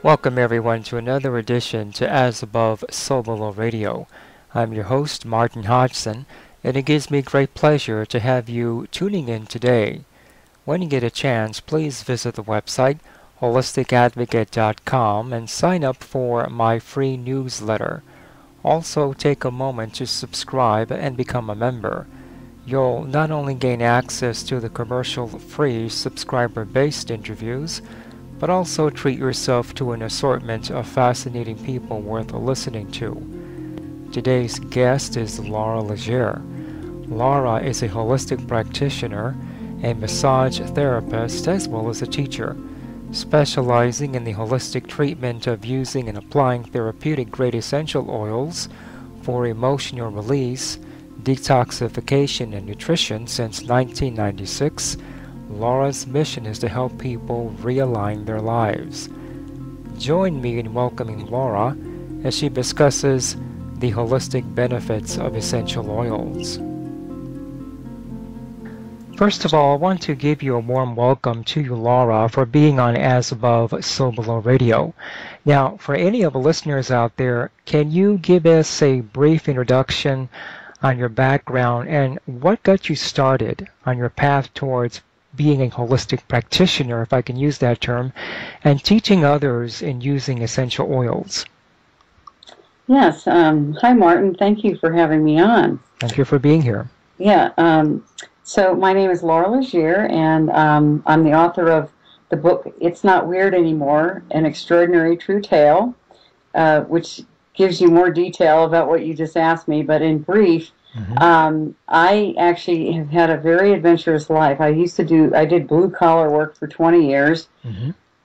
Welcome everyone to another edition to As Above, So Below Radio. I'm your host, Martin Hodgson, and it gives me great pleasure to have you tuning in today. When you get a chance, please visit the website holisticadvocate.com and sign up for my free newsletter. Also, take a moment to subscribe and become a member. You'll not only gain access to the commercial-free subscriber-based interviews, but also treat yourself to an assortment of fascinating people worth listening to. Today's guest is Laura Legere. Laura is a holistic practitioner, a massage therapist, as well as a teacher, specializing in the holistic treatment of using and applying therapeutic grade essential oils for emotional release, detoxification, and nutrition since 1996. Laura's mission is to help people realign their lives. Join me in welcoming Laura as she discusses the holistic benefits of essential oils. First of all, I want to give you a warm welcome to you, Laura, for being on As Above, So Below Radio. Now, for any of the listeners out there, can you give us a brief introduction on your background and what got you started on your path towards being a holistic practitioner, if I can use that term, and teaching others in using essential oils? Yes. Hi, Martin. Thank you for having me on. Thank you for being here. Yeah. So my name is Laura Legere, and I'm the author of the book It's Not Weird Anymore, An Extraordinary True Tale, which gives you more detail about what you just asked me, but in brief, I actually have had a very adventurous life. I did blue-collar work for 20 years.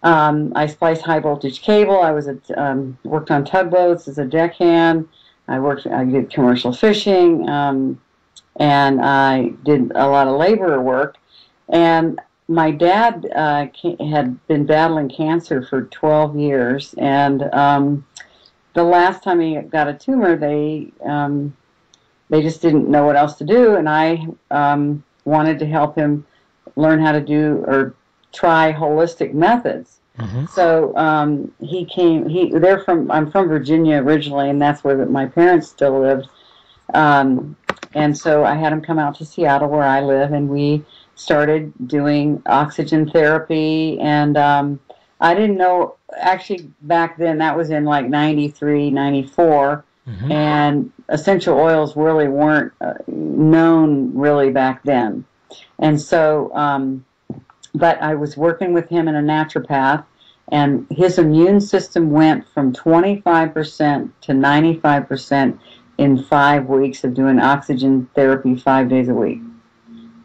I spliced high-voltage cable. I worked on tugboats as a deckhand. I did commercial fishing, and I did a lot of labor work. And my dad had been battling cancer for 12 years, and the last time he got a tumor, they just didn't know what else to do, and I wanted to help him learn how to do or try holistic methods. So I'm from Virginia originally, and that's where my parents still lived. And so I had him come out to Seattle, where I live, and we started doing oxygen therapy. And I didn't know, actually back then, that was in like 93, 94, and essential oils really weren't known really back then. And so, but I was working with him in a naturopath, and his immune system went from 25% to 95% in 5 weeks of doing oxygen therapy 5 days a week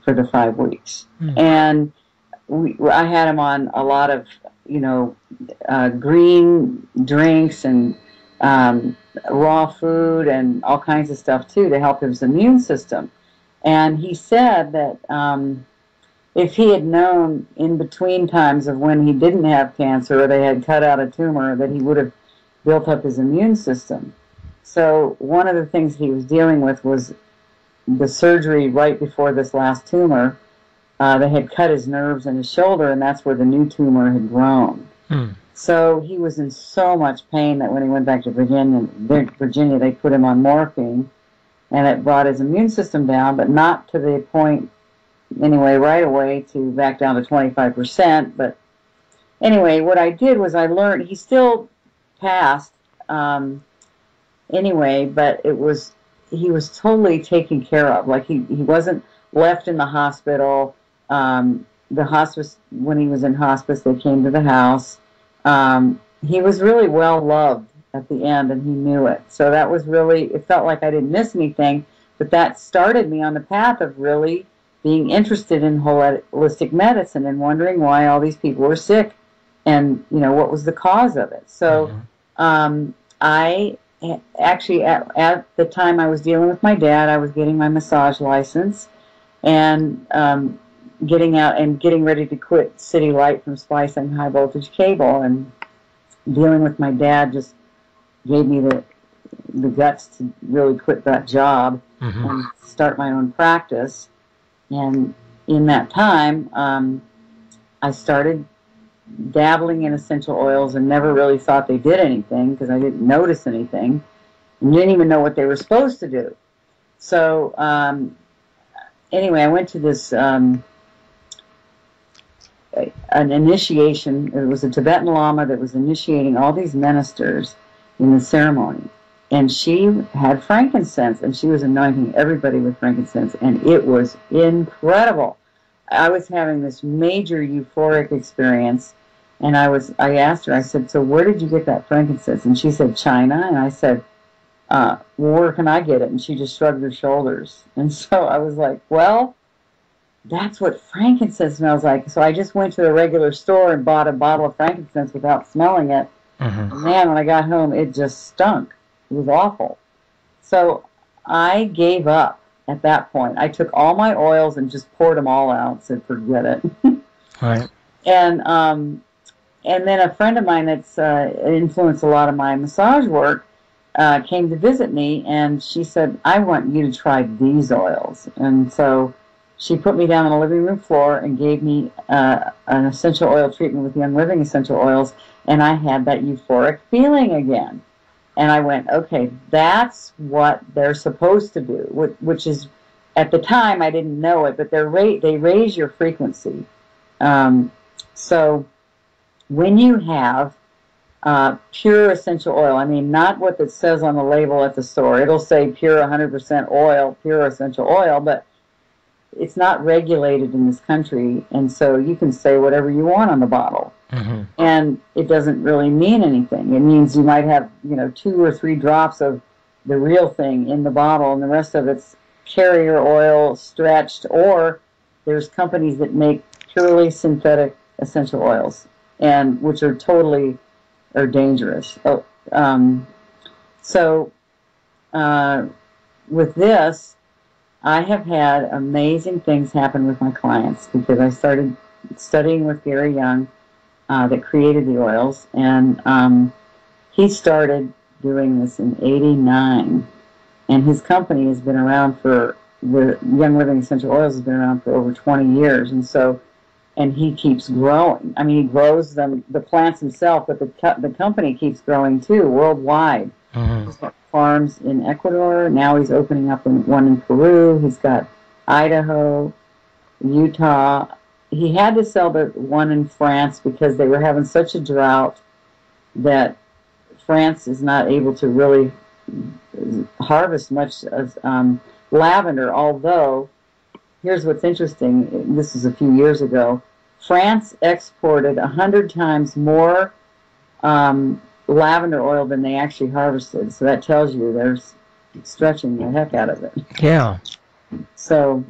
for the 5 weeks. And I had him on a lot of, green drinks and raw food and all kinds of stuff too to help his immune system. And he said that if he had known in between times of when he didn't have cancer or they had cut out a tumor, that he would have built up his immune system. So one of the things he was dealing with was the surgery right before this last tumor. They had cut his nerves in his shoulder, and that's where the new tumor had grown. So he was in so much pain that when he went back to Virginia, they put him on morphine, and it brought his immune system down, but not to the point, anyway, right away to back down to 25%. But anyway, what I did was I learned, he still passed anyway, but he was totally taken care of. Like he wasn't left in the hospital. The hospice, when he was in hospice, they came to the house. He was really well loved at the end, and he knew it. So that was really, it felt like I didn't miss anything, but that started me on the path of really being interested in holistic medicine and wondering why all these people were sick and, what was the cause of it. So I actually, at the time I was dealing with my dad, I was getting my massage license and getting ready to quit City Light from splicing high voltage cable, and dealing with my dad just gave me the guts to really quit that job and start my own practice. And in that time, I started dabbling in essential oils and never really thought they did anything because I didn't notice anything and didn't even know what they were supposed to do. So anyway, I went to this an initiation. It was a Tibetan Lama that was initiating all these ministers in the ceremony. And she had frankincense, and she was anointing everybody with frankincense, and it was incredible. I was having this major euphoric experience, and I asked her, I said, so where did you get that frankincense? And she said, China. And I said, well, where can I get it? And she just shrugged her shoulders. And so I was like, well, that's what frankincense smells like. So I just went to the regular store and bought a bottle of frankincense without smelling it. Mm-hmm. And man, when I got home, it just stunk. It was awful. So I gave up at that point. I took all my oils and just poured them all out, said forget it. Right. And then a friend of mine that's influenced a lot of my massage work came to visit me, and she said, I want you to try these oils. And so she put me down on the living room floor and gave me an essential oil treatment with Young Living essential oils, and I had that euphoric feeling again. And I went, okay, that's what they're supposed to do, which is, at the time, I didn't know it, but they raise your frequency. So when you have pure essential oil, I mean, not what it says on the label at the store. It'll say pure 100% oil, pure essential oil, but it's not regulated in this country, and so you can say whatever you want on the bottle. Mm-hmm. And it doesn't really mean anything. It means you might have, 2 or 3 drops of the real thing in the bottle, and the rest of it's carrier oil, stretched, or there's companies that make purely synthetic essential oils, and which are totally dangerous. With this, I have had amazing things happen with my clients because I started studying with Gary Young, that created the oils, and he started doing this in '89, and his company has been around for, the Young Living Essential Oils has been around for over 20 years, and he keeps growing. I mean, he grows them, the plants himself, but the company keeps growing too, worldwide. Mm-hmm. He's got farms in Ecuador, now he's opening up one in Peru, he's got Idaho, Utah. He had to sell the one in France because they were having such a drought that France is not able to really harvest much as lavender, although, here's what's interesting, this is a few years ago, France exported 100 times more lavender oil than they actually harvested, so that tells you they're stretching the heck out of it. Yeah. So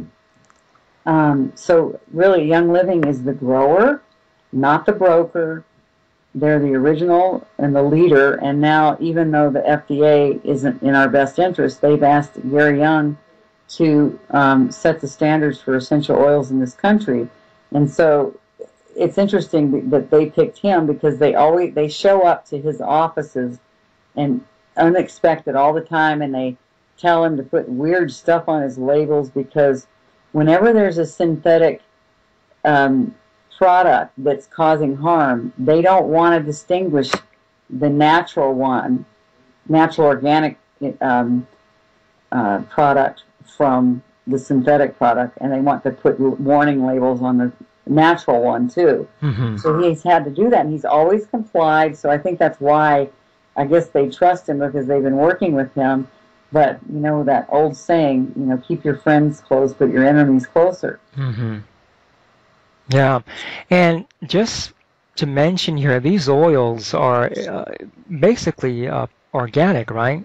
really, Young Living is the grower, not the broker. They're the original and the leader, and now, even though the FDA isn't in our best interest, they've asked Gary Young to set the standards for essential oils in this country. And so it's interesting that they picked him because they show up to his offices and unexpected all the time, and they tell him to put weird stuff on his labels because whenever there's a synthetic product that's causing harm, they don't want to distinguish the natural organic product from the synthetic product, and they want to put warning labels on the natural one too. Mm-hmm. So he's had to do that, and he's always complied, so I think that's why I guess they trust him, because they've been working with him. But, that old saying, keep your friends close, but your enemies closer. Mm-hmm. Yeah. And just to mention here, these oils are basically organic, right?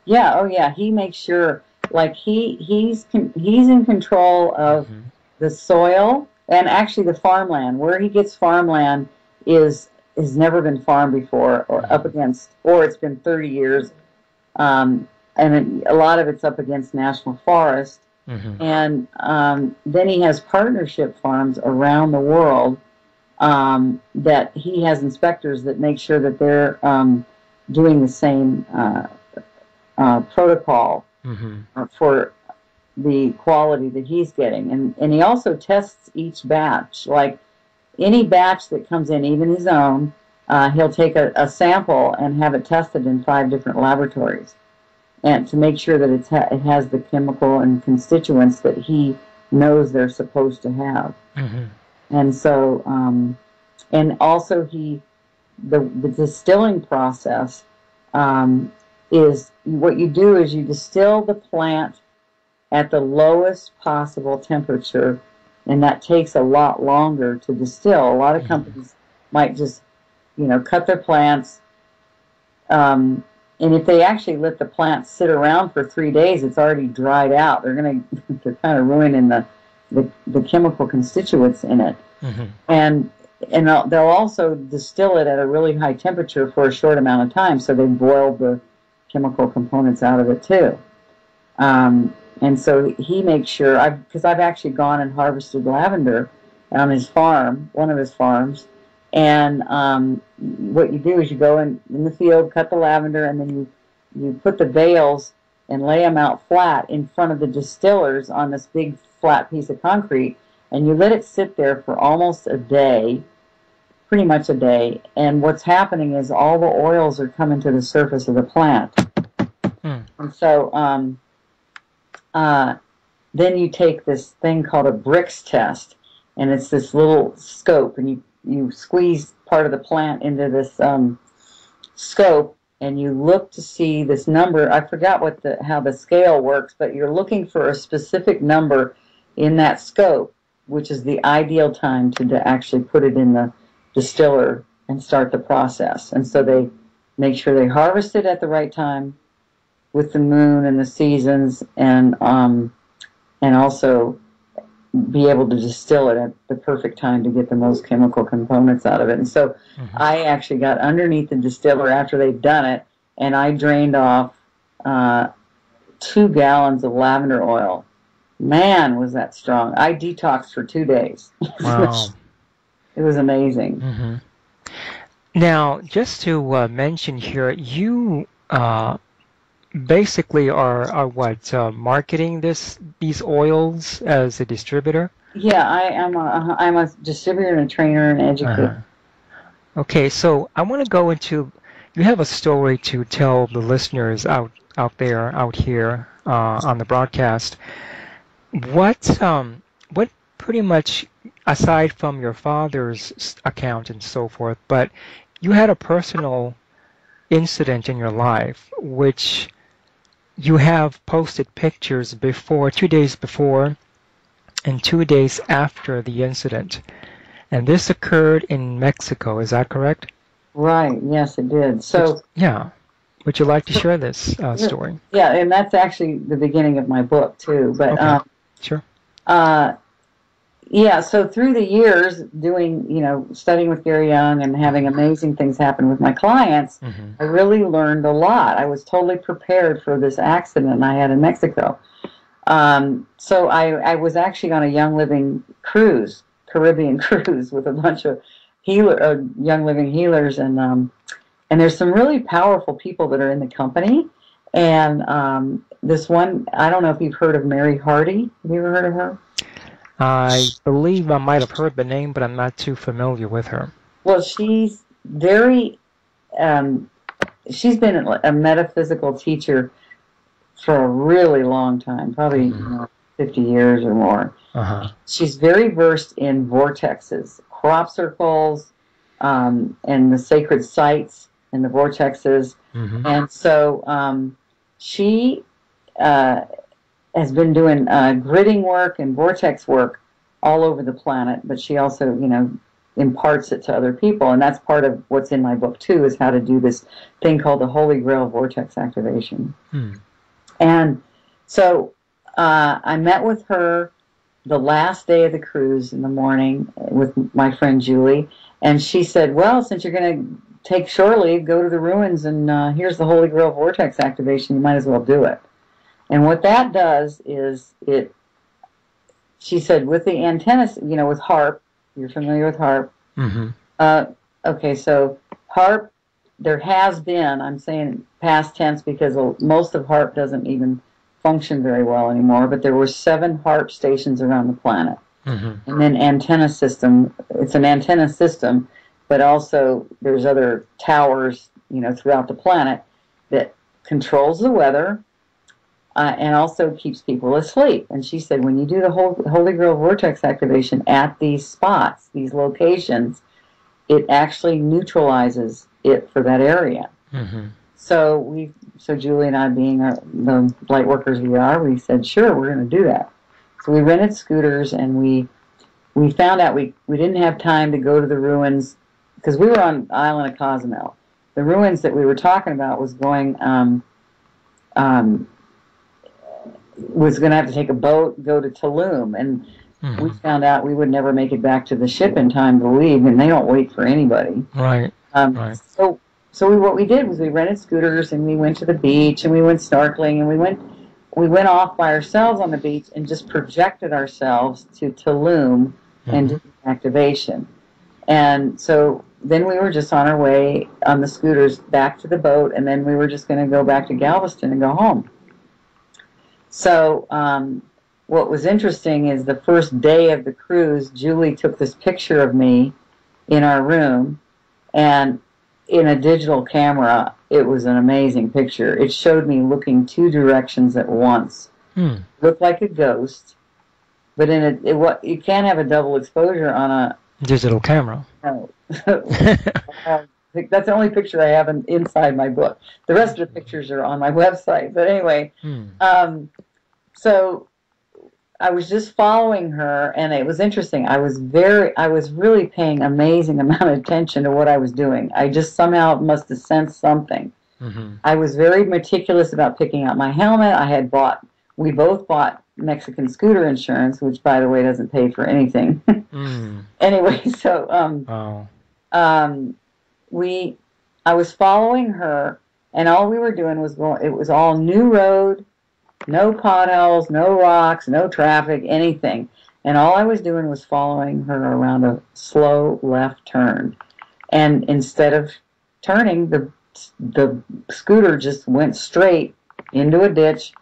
Yeah. Oh, yeah. He makes sure, like, he's in control of mm-hmm. the soil and actually the farmland. Where he gets farmland has never been farmed before, or mm-hmm. up against, or it's been 30 years. And a lot of it's up against national forest. Mm-hmm. And then he has partnership farms around the world that he has inspectors that make sure that they're doing the same protocol mm-hmm. For the quality that he's getting. And he also tests each batch. Like, any batch that comes in, even his own, he'll take a sample and have it tested in 5 different laboratories, and to make sure that it has the chemical and constituents that he knows they're supposed to have. Mm-hmm. And so, and also the distilling process is what you do is you distill the plant at the lowest possible temperature, and that takes a lot longer to distill. A lot of companies might just, cut their plants, and if they actually let the plants sit around for 3 days, it's already dried out. They're kind of ruining the chemical constituents in it. Mm-hmm. And they'll also distill it at a really high temperature for a short amount of time, so they boil the chemical components out of it too. And so he makes sure, because I've actually gone and harvested lavender on his farm, one of his farms, and what you do is you go in the field, cut the lavender, and then you put the bales and lay them out flat in front of the distillers on this big flat piece of concrete, and you let it sit there for almost a day, pretty much a day, and what's happening is all the oils are coming to the surface of the plant. And so then you take this thing called a Brix test, and it's this little scope, and you squeeze part of the plant into this scope, and you look to see this number. I forgot how the scale works, but you're looking for a specific number in that scope, which is the ideal time to actually put it in the distiller and start the process. And so they make sure they harvest it at the right time with the moon and the seasons, and also be able to distill it at the perfect time to get the most chemical components out of it. And so I actually got underneath the distiller after they'd done it, and I drained off 2 gallons of lavender oil. Man, was that strong. I detoxed for 2 days. Wow. It was amazing. Mm-hmm. Now, just to mention here, you basically are what, marketing these oils as a distributor? Yeah, I'm a distributor and a trainer and educator. Okay, so I want to go into, you have a story to tell the listeners out here on the broadcast. What pretty much, aside from your father's account and so forth, but you had a personal incident in your life which you have posted pictures before, 2 days before and 2 days after the incident. And this occurred in Mexico, is that correct? Right, yes it did. So yeah. Would you like to share this story? Yeah, and that's actually the beginning of my book too. But okay. Sure. Yeah, so through the years doing, studying with Gary Young and having amazing things happen with my clients, I really learned a lot. I was totally prepared for this accident I had in Mexico. So I was actually on a Young Living cruise, Caribbean cruise, with a bunch of Young Living healers, and there's some really powerful people that are in the company. And this one, I don't know if you've heard of Mary Hardy. Have you ever heard of her? I believe I might have heard the name, but I'm not too familiar with her. Well, she's very, she's been a metaphysical teacer for a really long time, probably 50 years or more. She's very versed in vortexes, crop circles, and the sacred sites and the vortexes. And so she has been doing gridding work and vortex work all over the planet, but she also, imparts it to other people, and that's part of what's in my book too, is how to do this thing called the Holy Grail vortex activation. And so I met with her the last day of the cruise in the morning with my friend Julie, and she said, well, since you're going to take shore leave, go to the ruins, and here's the Holy Grail vortex activation, you might as well do it. And what that does is she said, with the antennas, with HAARP, you're familiar with HAARP? Okay, so HAARP, there has been, I'm saying past tense because most of HAARP doesn't even function very well anymore, but there were 7 HAARP stations around the planet. And then antenna system. It's an antenna system, but also there's other towers, throughout the planet that controls the weather and also keeps people asleep. And she said when you do the Holy Grail vortex activation at these spots, these locations, it actually neutralizes it for that area. So Julie and I, being the light workers we are, we said, sure, we're going to do that. So we rented scooters, and we found out we didn't have time to go to the ruins because we were on the island of Cozumel. The ruins that we were talking about was going was going to have to take a boat, go to Tulum, and we found out we would never make it back to the ship in time to leave, and they don't wait for anybody. Right. So what we did was we rented scooters, and we went to the beach, and we went snorkeling, and we went off by ourselves on the beach and just projected ourselves to Tulum and did the activation. And so then we were just on our way on the scooters back to the boat, and then we were just going to go back to Galveston and go home. So what was interesting is the first day of the cruise, Julie took this picture of me in our room, and in a digital camera, it was an amazing picture. It showed me looking two directions at once. Looked like a ghost, but you can't have a double exposure on a digital camera. No. That's the only picture I have inside my book. The rest of the pictures are on my website. But anyway, so I was just following her, and it was interesting. I was really paying amazing amount of attention to what I was doing. I just somehow must have sensed something. I was very meticulous about picking out my helmet. We both bought Mexican scooter insurance, which, by the way, doesn't pay for anything. Anyway, so I was following her, and all we were doing was it was all new road, no potholes, no rocks, no traffic, anything. And all I was doing was following her around a slow left turn. And instead of turning, the scooter just went straight into a ditch.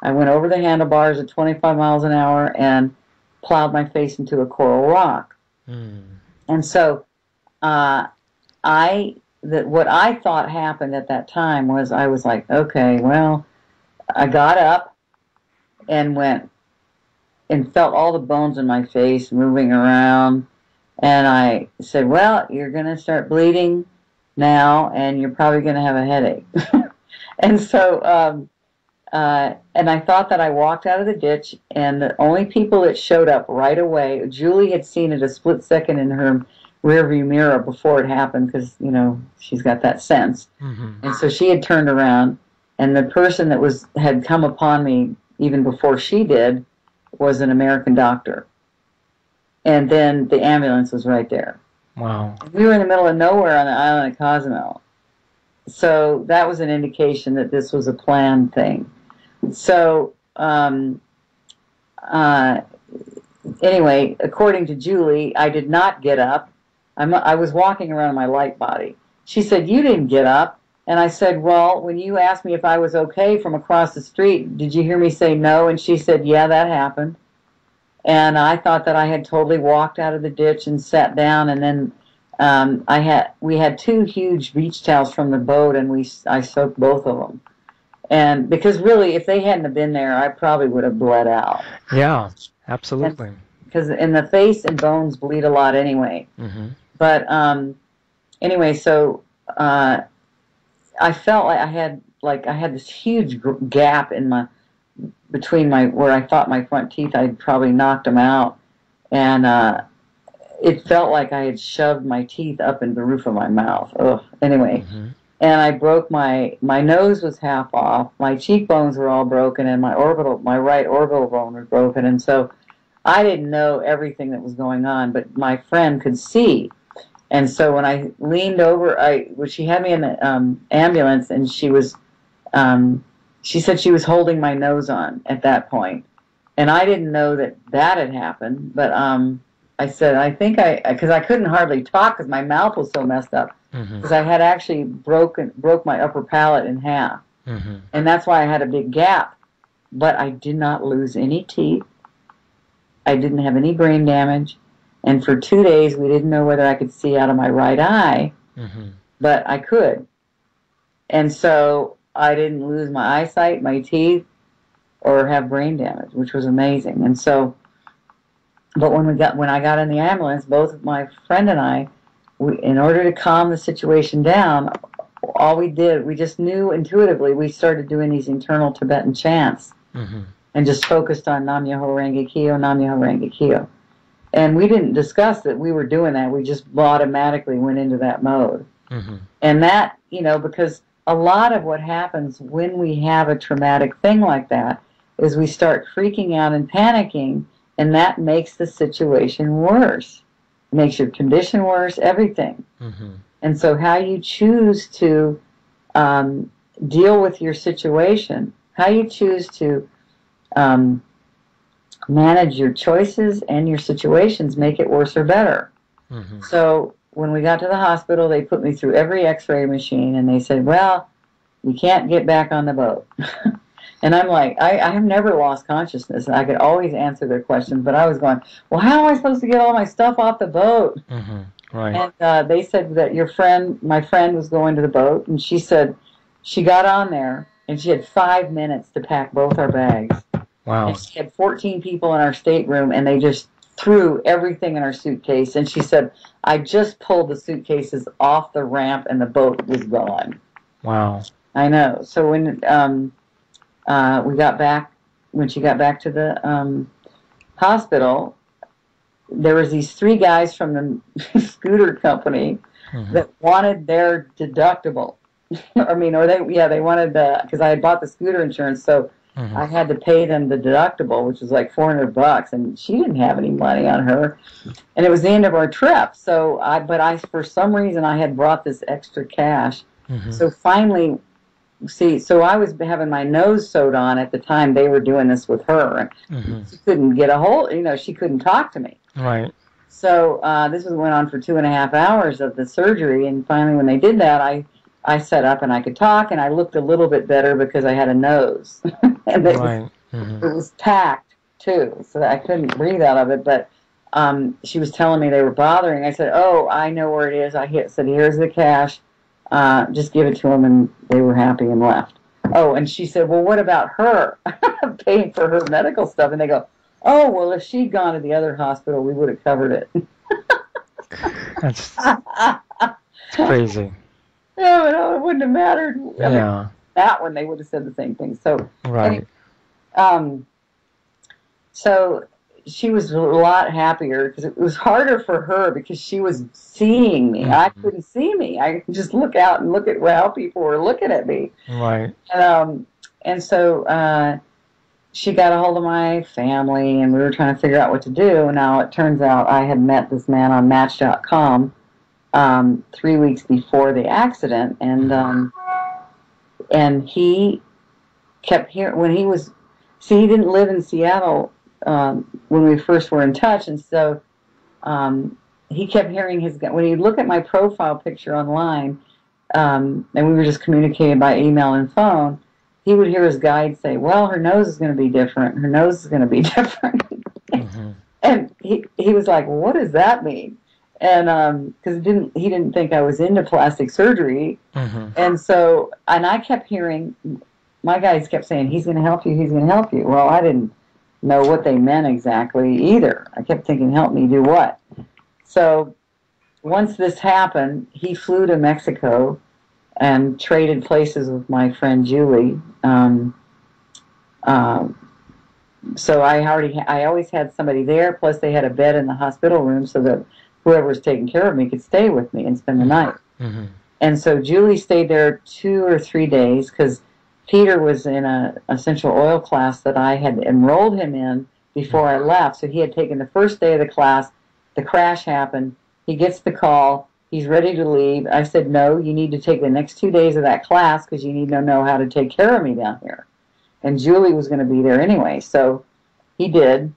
I went over the handlebars at 25 miles an hour and plowed my face into a coral rock. And so what I thought happened at that time was I was like, okay, well, I got up and went and felt all the bones in my face moving around. And I said, well, you're going to start bleeding now, and you're probably going to have a headache. And so, and I thought that I walked out of the ditch, and the only people that showed up right away, Julie had seen it a split second in her rearview mirror before it happened because, she's got that sense. And so she had turned around, and the person that had come upon me even before she did was an American doctor. And then the ambulance was right there. Wow. We were in the middle of nowhere on the island of Cozumel. So that was an indication that this was a planned thing. So, anyway, according to Julie, I did not get up. I was walking around in my light body. She said, you didn't get up. And I said, well, when you asked me if I was okay from across the street, did you hear me say no? And she said, yeah, that happened. And I thought that I had totally walked out of the ditch and sat down, and then we had two huge beach towels from the boat, and I soaked both of them. And because really, if they hadn't have been there, I probably would have bled out. Yeah, absolutely. Because in the face and bones bleed a lot anyway. But anyway, so I felt like I had this huge gap in between where I thought my front teeth, I'd probably knocked them out, and it felt like I had shoved my teeth up in the roof of my mouth. Ugh. Anyway, and I broke my nose was half off, my cheekbones were all broken, and my right orbital bone was broken, and so I didn't know everything that was going on, but my friend could see. And so when I leaned over, she had me in the ambulance, and she said she was holding my nose on at that point. And I didn't know that had happened, but I said, because I couldn't hardly talk because my mouth was so messed up, because I had actually broke my upper palate in half. And that's why I had a big gap. But I did not lose any teeth. I didn't have any brain damage. And for 2 days, we didn't know whether I could see out of my right eye, but I could. And so I didn't lose my eyesight, my teeth, or have brain damage, which was amazing. And so, but when I got in the ambulance, both my friend and I, in order to calm the situation down, all we did, we just knew intuitively, we started doing these internal Tibetan chants and just focused on Nam Myoho Renge Kyo, Nam Myoho Renge Kyo. And we didn't discuss that we were doing that. We just automatically went into that mode. And that, because a lot of what happens when we have a traumatic thing like that is we start freaking out and panicking, and that makes the situation worse. It makes your condition worse, everything. And so how you choose to deal with your situation, how you choose to manage your choices and your situations make it worse or better. So when we got to the hospital, they put me through every x-ray machine, and they said, well, you can't get back on the boat. And I'm like, I have never lost consciousness, and I could always answer their questions, but I was going, well, how am I supposed to get all my stuff off the boat? Right. And they said that my friend was going to the boat, and she said she got on there, and she had 5 minutes to pack both our bags. Wow. And she had 14 people in our stateroom, and they just threw everything in our suitcase. And she said, I just pulled the suitcases off the ramp, and the boat was gone. Wow. I know. So when we got back, when she got back to the hospital, there was these 3 guys from the scooter company that wanted their deductible. They wanted because I had bought the scooter insurance, so I had to pay them the deductible, which was like $400, and she didn't have any money on her, and it was the end of our trip. So for some reason I had brought this extra cash. So finally, so I was having my nose sewed on at the time they were doing this with her, and she couldn't get a hold. She couldn't talk to me. Right. So this went on for 2.5 hours of the surgery, and finally when they did that, I sat up and I could talk, and I looked a little bit better because I had a nose. And it was packed, too, so that I couldn't breathe out of it. But she was telling me they were bothering. I said, oh, I know where it is. I said, here's the cash. Just give it to them, and they were happy and left. Oh, and she said, well, what about her? Paying for her medical stuff. And they go, oh, well, if she'd gone to the other hospital, we would have covered it. That's crazy. Yeah, but it wouldn't have mattered. Yeah. That one, they would have said the same thing. So, right. So she was a lot happier because it was harder for her because she was seeing me. I couldn't see me. I could just look out and look at how people were looking at me. Right. And so she got a hold of my family, and we were trying to figure out what to do. Now, it turns out I had met this man on Match.com 3 weeks before the accident, and he kept hearing when he was. See, he didn't live in Seattle when we first were in touch, and so he kept hearing when he'd look at my profile picture online, and we were just communicating by email and phone. He would hear his guide say, "Well, her nose is going to be different. Her nose is going to be different," and he was like, well, "What does that mean?" And because he didn't think I was into plastic surgery, and I kept hearing. My guys kept saying, he's going to help you, he's going to help you. Well, I didn't know what they meant exactly either. I kept thinking, help me do what? So once this happened, he flew to Mexico and traded places with my friend Julie. So I always had somebody there, plus they had a bed in the hospital room so that whoever was taking care of me could stay with me and spend the night. And so Julie stayed there 2 or 3 days because Peter was in an essential oil class that I had enrolled him in before I left. So he had taken the first day of the class. The crash happened. He gets the call. He's ready to leave. I said, no, you need to take the next 2 days of that class because you need to know how to take care of me down here. And Julie was going to be there anyway. So he did.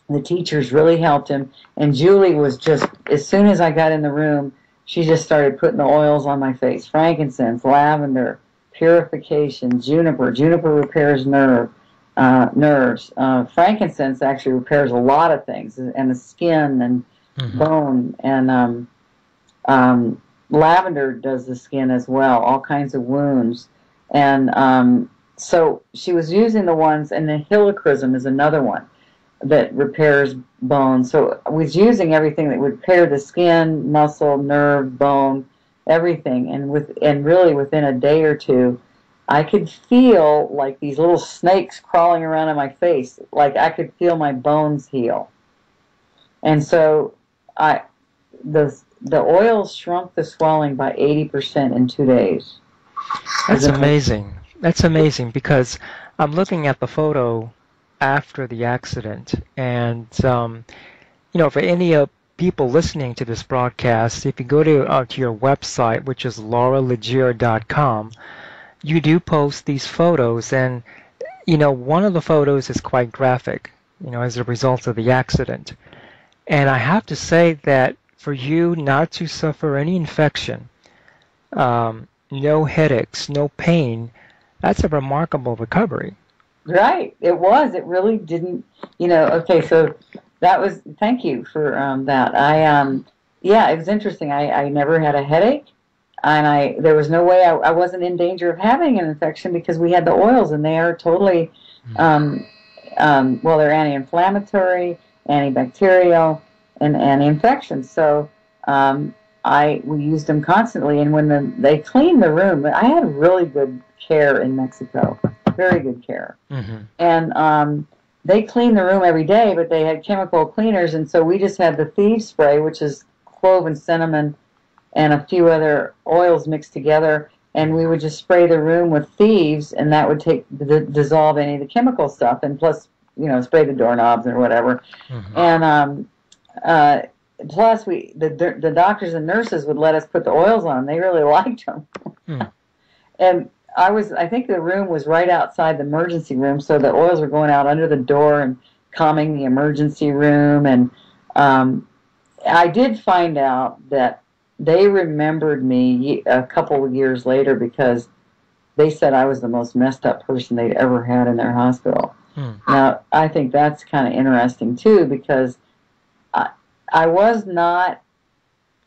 The teachers really helped him. And Julie was just, as soon as I got in the room, she just started putting the oils on my face. Frankincense, lavender, purification, juniper. Juniper repairs nerve. nerves. Frankincense actually repairs a lot of things, and the skin and bone, and lavender does the skin as well, all kinds of wounds. And so she was using the ones, and the helichrysum is another one that repairs bone. So I was using everything that would repair the skin, muscle, nerve, bone, everything. And really within a day or two, I could feel like these little snakes crawling around in my face. Like I could feel my bones heal. And so the oils shrunk the swelling by 80% in 2 days. That's amazing. That's amazing, because I'm looking at the photo after the accident, and for any people listening to this broadcast, if you go to your website, which is lauralegere.com, you do post these photos, and one of the photos is quite graphic, as a result of the accident. And I have to say that for you not to suffer any infection, no headaches, no pain, that's a remarkable recovery. Right. It was. It really didn't, okay, so that was, thank you for that. Yeah, it was interesting. I never had a headache, and there was no way I wasn't in danger of having an infection because we had the oils, and they are totally, well, they're anti-inflammatory, antibacterial, and anti-infection. So we used them constantly, and when they cleaned the room, I had really good care in Mexico, very good care. And they cleaned the room every day, but they had chemical cleaners, and so we just had the thieves spray, which is clove and cinnamon and a few other oils mixed together, and we would just spray the room with thieves, and that would dissolve any of the chemical stuff, and plus, spray the doorknobs or whatever. And plus, the doctors and nurses would let us put the oils on them. They really liked them. And I think the room was right outside the emergency room, so the oils were going out under the door and calming the emergency room. And I did find out that they remembered me a couple of years later because they said I was the most messed up person they'd ever had in their hospital. Now, I think that's kind of interesting, too, because I was not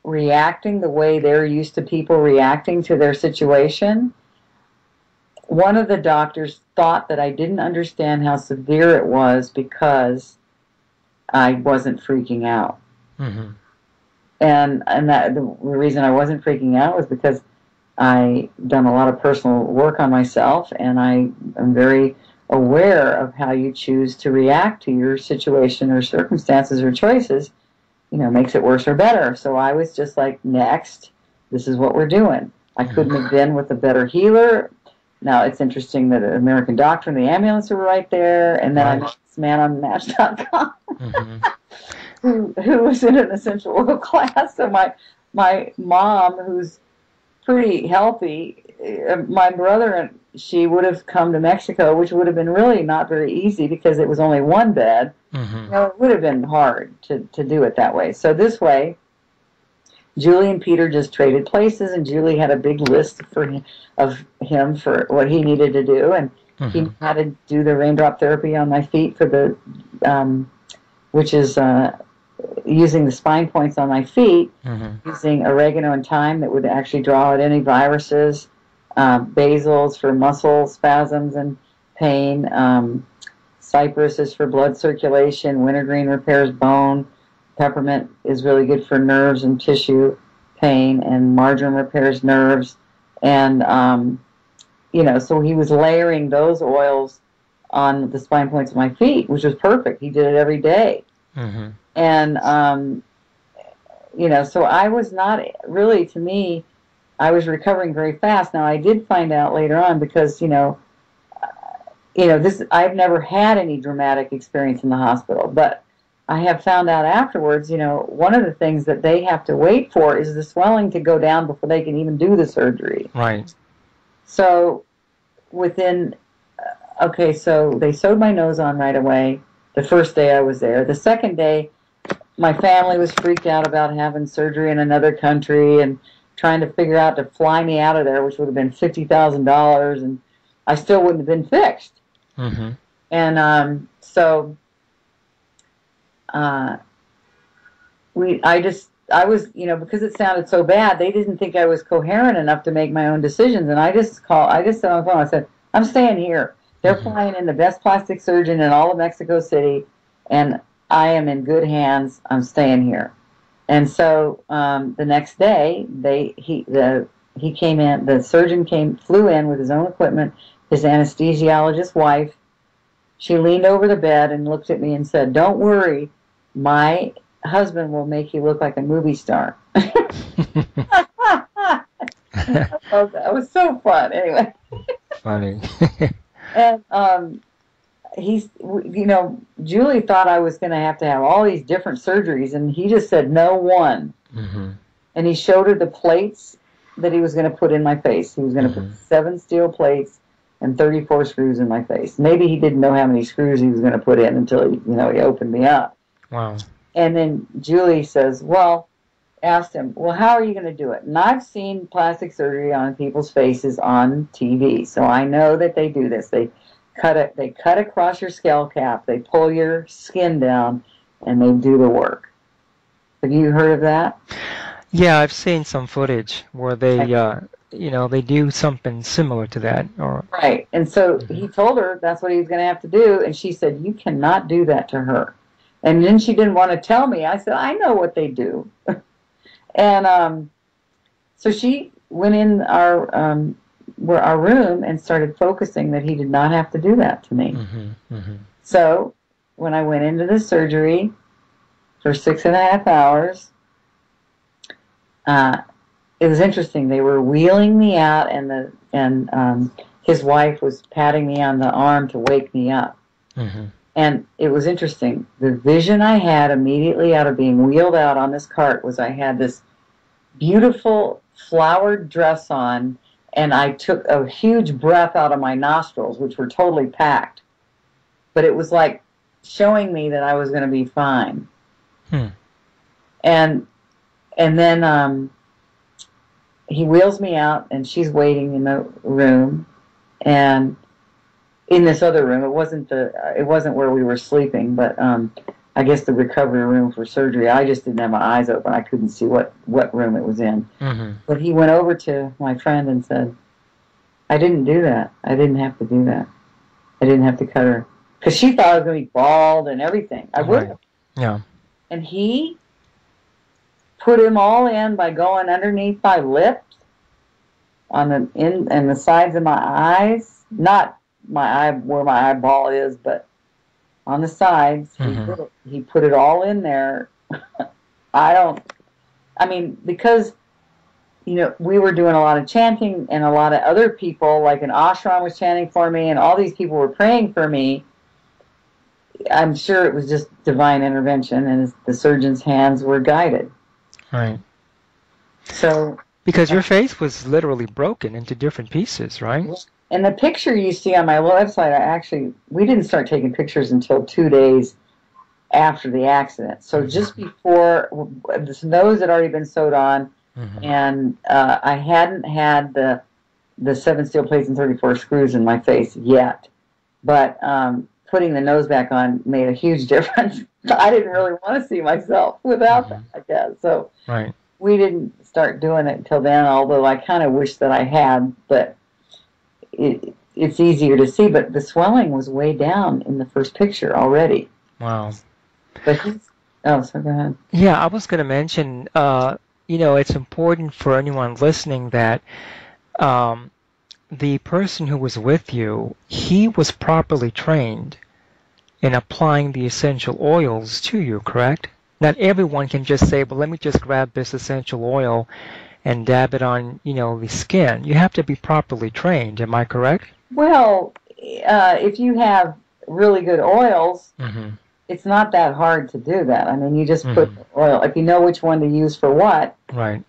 reacting the way they're used to people reacting to their situation. One of the doctors thought that I didn't understand how severe it was because I wasn't freaking out. And that the reason I wasn't freaking out was because I done a lot of personal work on myself, and I am very aware of how you choose to react to your situation or circumstances or choices, makes it worse or better. So I was just like, next, this is what we're doing. I couldn't have been with a better healer. Now, it's interesting that an American doctor and the ambulance were right there, and then I met this man on Match.com who was in an essential oil class. So my mom, who's pretty healthy, my brother and she would have come to Mexico, which would have been really not very easy because it was only one bed. It would have been hard to do it that way. So this way, Julie and Peter just traded places, and Julie had a big list of him for what he needed to do, and he had to do the raindrop therapy on my feet for the, which is using the spine points on my feet, using oregano and thyme that would actually draw out any viruses, basils for muscle spasms and pain, cypress is for blood circulation, wintergreen repairs bone, peppermint is really good for nerves and tissue pain, and marjoram repairs nerves. And, so he was layering those oils on the spine points of my feet, which was perfect. He did it every day. And, so I was not really, to me, I was recovering very fast. Now, I did find out later on because, I've never had any dramatic experience in the hospital, but I have found out afterwards, one of the things that they have to wait for is the swelling to go down before they can even do the surgery. Right. So so they sewed my nose on right away the first day I was there. The second day, my family was freaked out about having surgery in another country and trying to figure out to fly me out of there, which would have been $50,000, and I still wouldn't have been fixed. And so I was, because it sounded so bad, they didn't think I was coherent enough to make my own decisions. And I just said on the phone, I said, I'm staying here. They're flying in the best plastic surgeon in all of Mexico City, and I am in good hands. I'm staying here. And so the next day, he came in. The surgeon flew in with his own equipment. His anesthesiologist wife. She leaned over the bed and looked at me and said, "Don't worry, my husband will make you look like a movie star." That was so fun. Anyway. Funny. And Julie thought I was going to have all these different surgeries, and he just said no one. And he showed her the plates that he was going to put in my face. He was going to put 7 steel plates and 34 screws in my face. Maybe he didn't know how many screws he was going to put in until he opened me up. Wow. And then Julie asked him, well, how are you going to do it? And I've seen plastic surgery on people's faces on TV, so I know that they do this. They cut across your skull cap, they pull your skin down, and they do the work. Have you heard of that? Yeah, I've seen some footage where they, they do something similar to that. Right. And so he told her that's what he was going to have to do, and she said, you cannot do that to her. And then she didn't want to tell me. I said, I know what they do. And so she went in our room and started focusing that he did not have to do that to me. So when I went into the surgery for 6.5 hours, it was interesting. They were wheeling me out, and his wife was patting me on the arm to wake me up. And it was interesting. The vision I had immediately out of being wheeled out on this cart was I had this beautiful flowered dress on, and I took a huge breath out of my nostrils, which were totally packed. But it was like showing me that I was going to be fine. And then he wheels me out, and she's waiting in the room, and in this other room. It wasn't where we were sleeping, but I guess the recovery room for surgery. I just didn't have my eyes open. I couldn't see what room it was in. But he went over to my friend and said, I didn't do that. I didn't have to do that. I didn't have to cut her. Because she thought I was going to be bald and everything. I wouldn't. Yeah. And he put him all in by going underneath my lips, and the sides of my eyes, not my eye where my eyeball is, but on the sides. He put it all in there. Because we were doing a lot of chanting, and a lot of other people, like an ashram, was chanting for me, and all these people were praying for me. I'm sure it was just divine intervention, and the surgeon's hands were guided. Right. So, because your face was literally broken into different pieces, right? And the picture you see on my website, we didn't start taking pictures until 2 days after the accident. So just before, the nose had already been sewed on, and I hadn't had the 7 steel plates and 34 screws in my face yet. But putting the nose back on made a huge difference. I didn't really want to see myself without that, I guess. So we didn't start doing it until then, although I kind of wish that I had, but it's easier to see. But the swelling was way down in the first picture already. Wow. But so go ahead. Yeah, I was going to mention, it's important for anyone listening that the person who was with you, he was properly trained in applying the essential oils to you, correct? Not everyone can just say, well, let me just grab this essential oil and dab it on, the skin. You have to be properly trained. Am I correct? Well, if you have really good oils, it's not that hard to do that. I mean, you just put oil. If you know which one to use for what, right?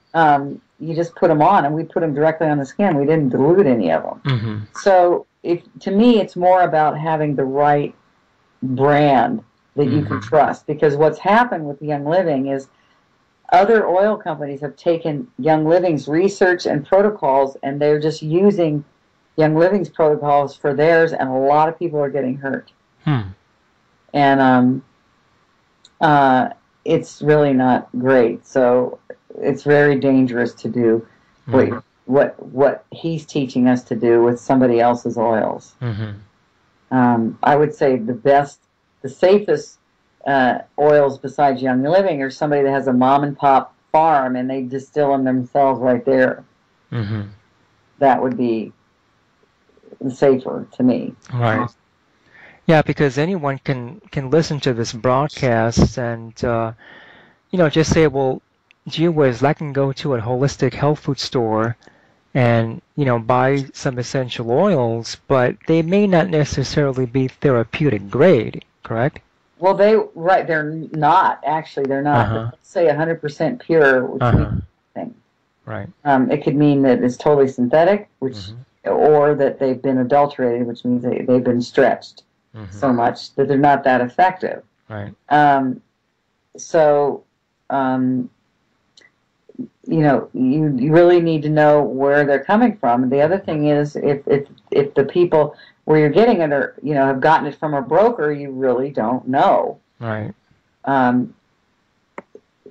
You just put them on, and we put them directly on the skin. We didn't dilute any of them. So, to me, it's more about having the right brand that you can trust. Because what's happened with Young Living is other oil companies have taken Young Living's research and protocols, and they're just using Young Living's protocols for theirs, and a lot of people are getting hurt. And it's really not great. So it's very dangerous to do what he's teaching us to do with somebody else's oils. I would say the safest oils besides Young Living are somebody that has a mom and pop farm and they distill them themselves right there. That would be safer to me. Right. Yeah, because anyone can listen to this broadcast and just say, well, gee whiz, I can go to a holistic health food store and buy some essential oils, but they may not necessarily be therapeutic grade, correct? Well, they're not actually. They're not. Let's say 100% pure, which means nothing. Right. It could mean that it's totally synthetic, or that they've been adulterated, which means they've been stretched so much that they're not that effective. Right. So, you really need to know where they're coming from. And the other thing is, if the people where you're getting it are, have gotten it from a broker, you really don't know. Right.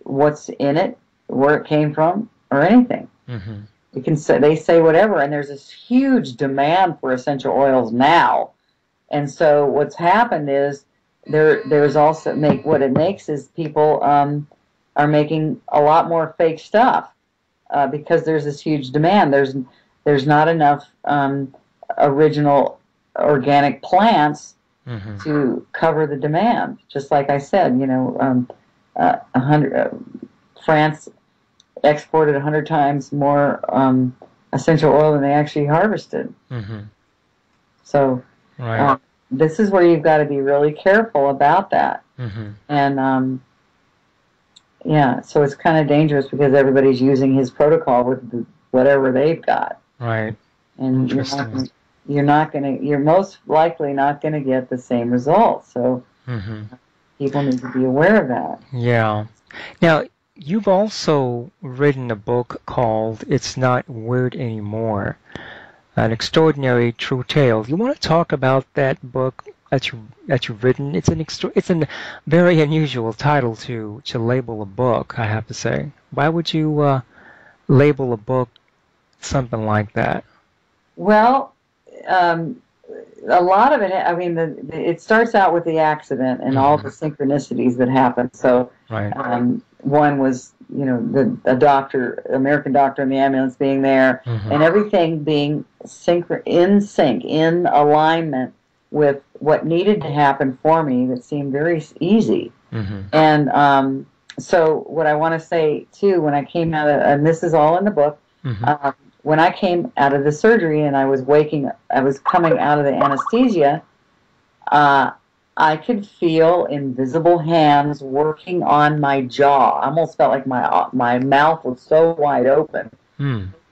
What's in it, where it came from, or anything. You can say, they say whatever, and there's this huge demand for essential oils now. And so what's happened is there's also what it makes is people are making a lot more fake stuff because there's this huge demand. There's not enough original organic plants to cover the demand. Just like I said, France exported 100 times more essential oil than they actually harvested. So this is where you've got to be really careful about that. And so it's kind of dangerous because everybody's using his protocol with whatever they've got. Right. And you're most likely not going to get the same results. So people need to be aware of that. Yeah. Now, you've also written a book called It's Not Weird Anymore, An Extraordinary True Tale. You want to talk about that book that you've written? It's a very unusual title to label a book, I have to say. Why would you label a book something like that? Well, a lot of it, I mean, it starts out with the accident and all the synchronicities that happen. So one was, a doctor, American doctor in the ambulance being there, and everything being in alignment with what needed to happen for me that seemed very easy. And so what I want to say, too, when I came out of, and this is all in the book, when I came out of the surgery and I was coming out of the anesthesia, I could feel invisible hands working on my jaw. I almost felt like my mouth was so wide open.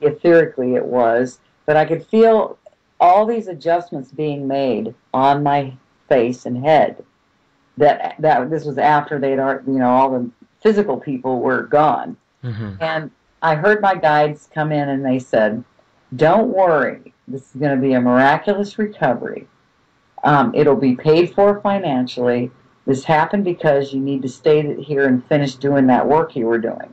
Etherically it was. But I could feel all these adjustments being made on my face and head. That this was after all the physical people were gone. And I heard my guides come in and they said, "Don't worry, this is going to be a miraculous recovery. It'll be paid for financially. This happened because you need to stay here and finish doing that work you were doing."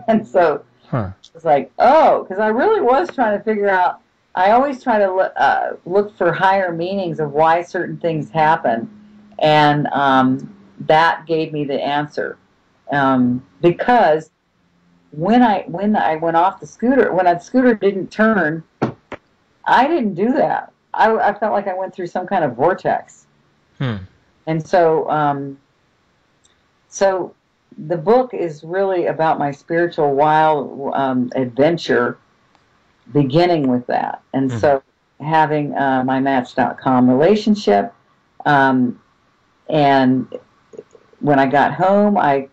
And so it was like, because I really was trying to figure out, I always try to look for higher meanings of why certain things happen. And that gave me the answer. Because when I went off the scooter, when that scooter didn't turn, I didn't do that. I felt like I went through some kind of vortex. And so so the book is really about my spiritual wild adventure, beginning with that. And so having my Match.com relationship, and when I got home, I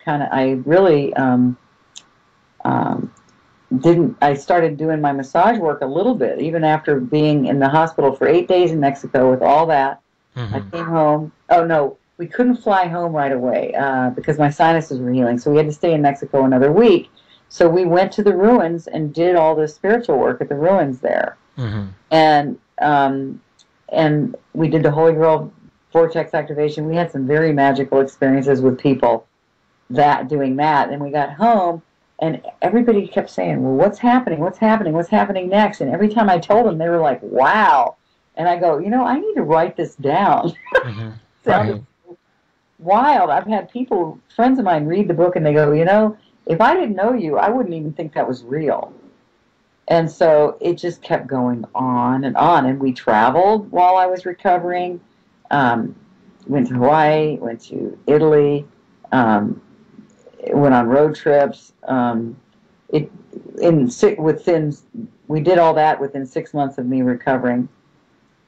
started doing my massage work a little bit, even after being in the hospital for 8 days in Mexico with all that. I came home. Oh, no, we couldn't fly home right away because my sinuses were healing, so we had to stay in Mexico another week. So we went to the ruins and did all this spiritual work at the ruins there. And we did the Holy Grail vortex activation. We had some very magical experiences with people doing that. And we got home, and everybody kept saying, well, what's happening? What's happening? What's happening next? And every time I told them, they were like, wow. And I go, I need to write this down. Mm-hmm. Sounded wild. I've had friends of mine, read the book, and they go, if I didn't know you, I wouldn't even think that was real. And so it just kept going on. And we traveled while I was recovering. Went to Hawaii, went to Italy, went on road trips. We did all that within 6 months of me recovering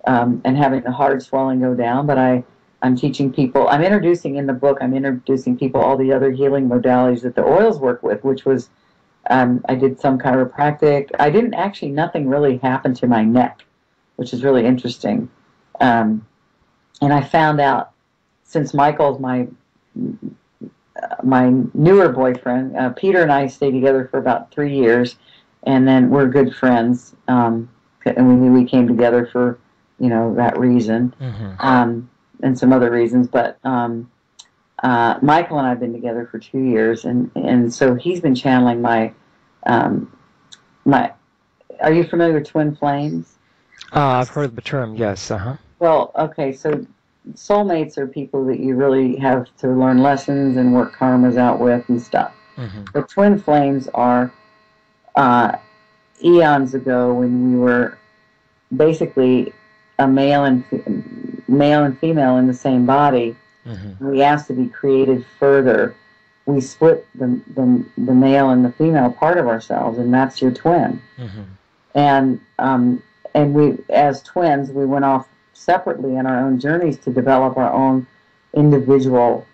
and having the hard swelling go down. But I'm teaching people. I'm introducing people all the other healing modalities that the oils work with, which was. I did some chiropractic. Nothing really happened to my neck, which is really interesting. And I found out, since Michael's my newer boyfriend, Peter and I stayed together for about 3 years, and then we're good friends. And we came together for, that reason, and some other reasons. But Michael and I have been together for 2 years, and so he's been channeling my. Are you familiar with twin flames? I've heard the term, yes. Well, okay, so soulmates are people that you really have to learn lessons and work karmas out with and stuff. But twin flames are eons ago, when we were basically a male and female in the same body. We asked to be created further. We split the male and the female part of ourselves, and that's your twin. And we, as twins, we went off separately in our own journeys to develop our own individual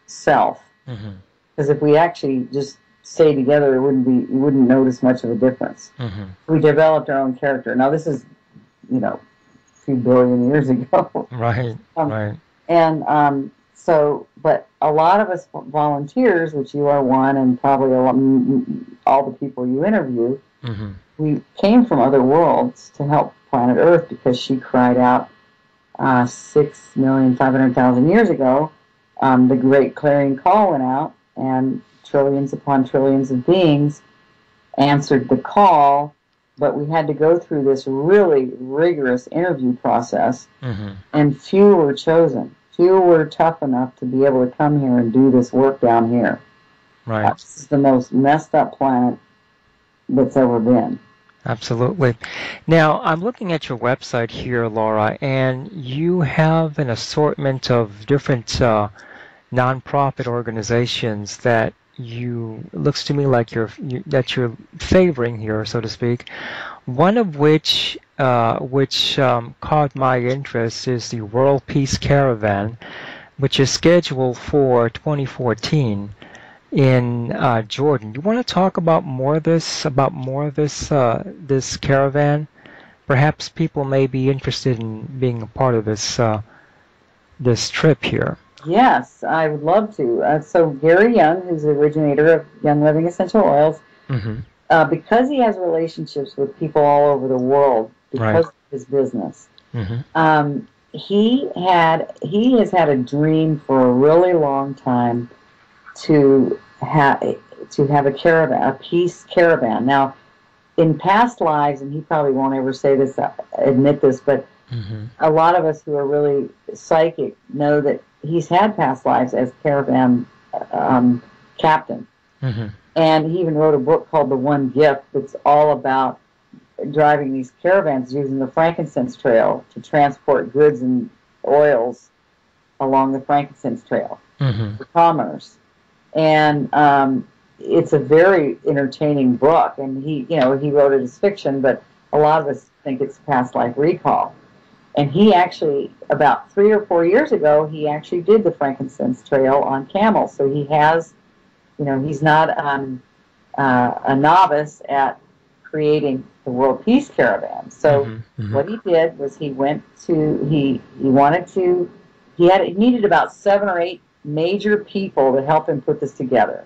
self. Because if we actually just stay together, you wouldn't notice much of a difference. We developed our own character. Now this is, a few billion years ago. Right. And but a lot of us volunteers, which you are one, and probably all the people you interview, we came from other worlds to help planet Earth, because she cried out 6,500,000 years ago. The great clarion call went out, and trillions upon trillions of beings answered the call, but we had to go through this really rigorous interview process, and few were chosen. Few were tough enough to be able to come here and do this work down here. Right. This is the most messed up planet that's ever been. Absolutely. Now, I'm looking at your website here, Laura, and you have an assortment of different nonprofit organizations that looks to me like that you're favoring here, so to speak. One of which caught my interest is the World Peace Caravan, which is scheduled for 2014 in Jordan. You want to talk about more of this caravan? Perhaps people may be interested in being a part of this trip here. Yes, I would love to. So Gary Young, who's the originator of Young Living Essential Oils, because he has relationships with people all over the world because of his business, he has had a dream for a really long time to have a caravan, a peace caravan. Now, in past lives, and he probably won't ever admit this, but a lot of us who are really psychic know that he's had past lives as caravan captain. And he even wrote a book called The One Gift that's all about driving these caravans using the frankincense trail to transport goods and oils along the frankincense trail for commerce. And it's a very entertaining book, and he wrote it as fiction, but a lot of us think it's past life recall. And he actually, about 3 or 4 years ago, he actually did the frankincense trail on camels. So he has, he's not a novice at creating the World Peace Caravan. So what he did was he needed about 7 or 8 major people to help him put this together.